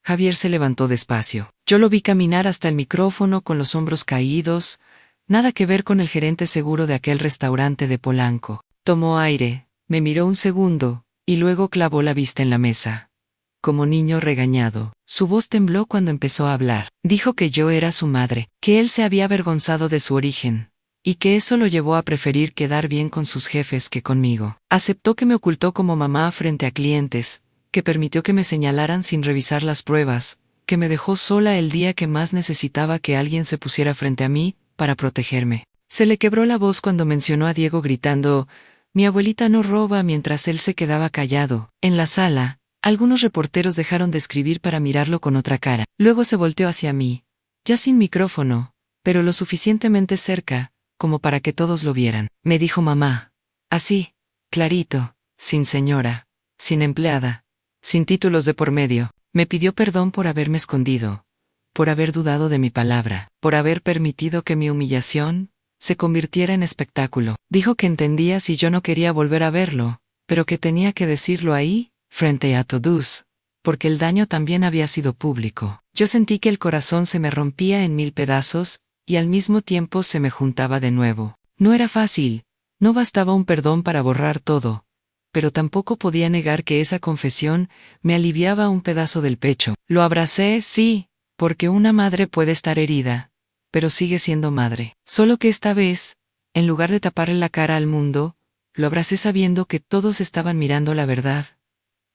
Javier se levantó despacio. Yo lo vi caminar hasta el micrófono con los hombros caídos, nada que ver con el gerente seguro de aquel restaurante de Polanco. Tomó aire, me miró un segundo, y luego clavó la vista en la mesa. Como niño regañado, su voz tembló cuando empezó a hablar. Dijo que yo era su madre, que él se había avergonzado de su origen, y que eso lo llevó a preferir quedar bien con sus jefes que conmigo. Aceptó que me ocultó como mamá frente a clientes, que permitió que me señalaran sin revisar las pruebas, que me dejó sola el día que más necesitaba que alguien se pusiera frente a mí, para protegerme. Se le quebró la voz cuando mencionó a Diego gritando, «Mi abuelita no roba», mientras él se quedaba callado. En la sala, algunos reporteros dejaron de escribir para mirarlo con otra cara. Luego se volteó hacia mí, ya sin micrófono, pero lo suficientemente cerca, como para que todos lo vieran. Me dijo mamá. Así, clarito, sin señora, sin empleada, sin títulos de por medio. Me pidió perdón por haberme escondido, por haber dudado de mi palabra, por haber permitido que mi humillación se convirtiera en espectáculo. Dijo que entendía si yo no quería volver a verlo, pero que tenía que decirlo ahí, frente a todos, porque el daño también había sido público. Yo sentí que el corazón se me rompía en 1000 pedazos, y al mismo tiempo se me juntaba de nuevo. No era fácil, no bastaba un perdón para borrar todo, pero tampoco podía negar que esa confesión me aliviaba un pedazo del pecho. Lo abracé, sí, porque una madre puede estar herida, pero sigue siendo madre. Solo que esta vez, en lugar de taparle la cara al mundo, lo abracé sabiendo que todos estaban mirando la verdad,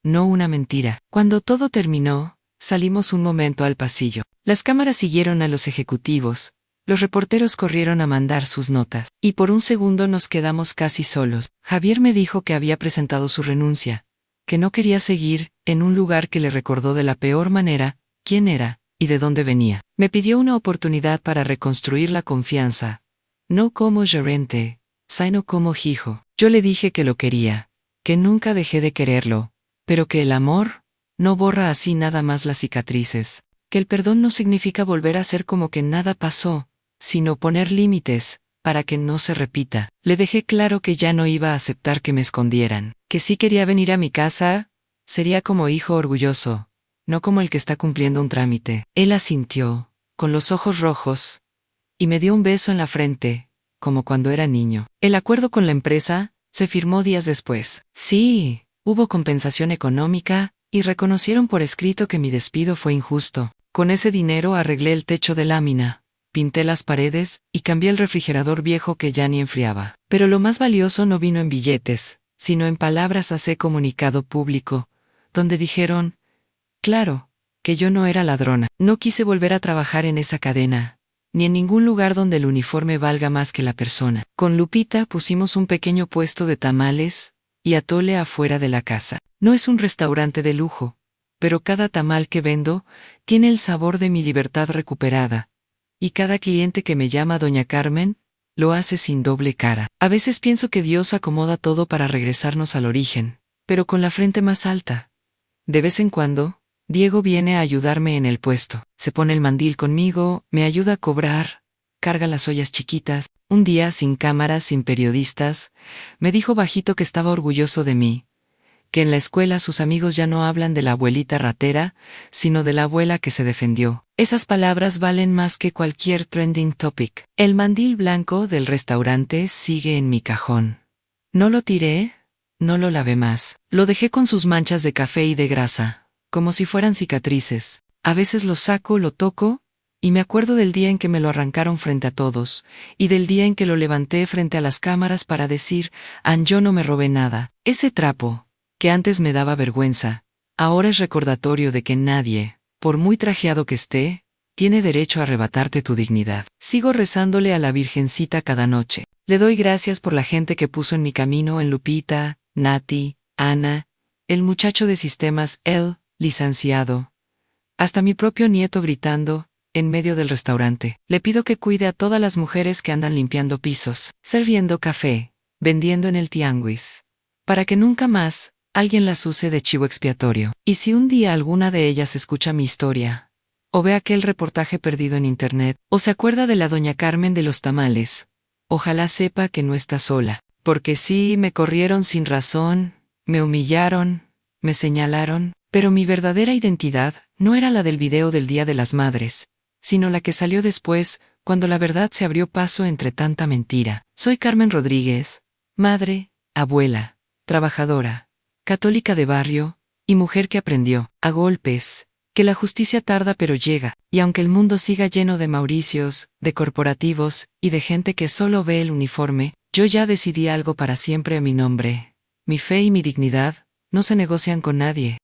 no una mentira. Cuando todo terminó, salimos un momento al pasillo. Las cámaras siguieron a los ejecutivos, los reporteros corrieron a mandar sus notas, y por un segundo nos quedamos casi solos. Javier me dijo que había presentado su renuncia, que no quería seguir en un lugar que le recordó de la peor manera quién era y de dónde venía. Me pidió una oportunidad para reconstruir la confianza, no como gerente, Saino como hijo. Yo le dije que lo quería, que nunca dejé de quererlo, pero que el amor no borra así nada más las cicatrices, que el perdón no significa volver a ser como que nada pasó, sino poner límites, para que no se repita. Le dejé claro que ya no iba a aceptar que me escondieran, que si quería venir a mi casa, sería como hijo orgulloso, no como el que está cumpliendo un trámite. Él asintió, con los ojos rojos, y me dio un beso en la frente, como cuando era niño. El acuerdo con la empresa se firmó días después. Sí, hubo compensación económica, y reconocieron por escrito que mi despido fue injusto. Con ese dinero arreglé el techo de lámina, pinté las paredes y cambié el refrigerador viejo que ya ni enfriaba. Pero lo más valioso no vino en billetes, sino en palabras a ese comunicado público, donde dijeron, claro, que yo no era ladrona. No quise volver a trabajar en esa cadena, ni en ningún lugar donde el uniforme valga más que la persona. Con Lupita pusimos un pequeño puesto de tamales y atole afuera de la casa. No es un restaurante de lujo, pero cada tamal que vendo tiene el sabor de mi libertad recuperada, y cada cliente que me llama Doña Carmen lo hace sin doble cara. A veces pienso que Dios acomoda todo para regresarnos al origen, pero con la frente más alta. De vez en cuando, Diego viene a ayudarme en el puesto. Se pone el mandil conmigo, me ayuda a cobrar, carga las ollas chiquitas. Un día, sin cámaras, sin periodistas, me dijo bajito que estaba orgulloso de mí, que en la escuela sus amigos ya no hablan de la abuelita ratera, sino de la abuela que se defendió. Esas palabras valen más que cualquier trending topic. El mandil blanco del restaurante sigue en mi cajón. No lo tiré, no lo lavé más. Lo dejé con sus manchas de café y de grasa, como si fueran cicatrices. A veces lo saco, lo toco, y me acuerdo del día en que me lo arrancaron frente a todos, y del día en que lo levanté frente a las cámaras para decir, yo no me robé nada. Ese trapo, que antes me daba vergüenza, ahora es recordatorio de que nadie, por muy trajeado que esté, tiene derecho a arrebatarte tu dignidad. Sigo rezándole a la Virgencita cada noche. Le doy gracias por la gente que puso en mi camino, en Lupita, Nati, Ana, el muchacho de sistemas, el licenciado, hasta mi propio nieto gritando, en medio del restaurante. Le pido que cuide a todas las mujeres que andan limpiando pisos, sirviendo café, vendiendo en el tianguis, para que nunca más alguien las use de chivo expiatorio. Y si un día alguna de ellas escucha mi historia, o ve aquel reportaje perdido en internet, o se acuerda de la doña Carmen de los tamales, ojalá sepa que no está sola, porque sí, me corrieron sin razón, me humillaron, me señalaron, pero mi verdadera identidad no era la del video del Día de las Madres, sino la que salió después, cuando la verdad se abrió paso entre tanta mentira. Soy Carmen Rodríguez, madre, abuela, trabajadora, católica de barrio, y mujer que aprendió, a golpes, que la justicia tarda pero llega, y aunque el mundo siga lleno de Mauricios, de corporativos, y de gente que solo ve el uniforme, yo ya decidí algo para siempre a mi nombre. Mi fe y mi dignidad no se negocian con nadie.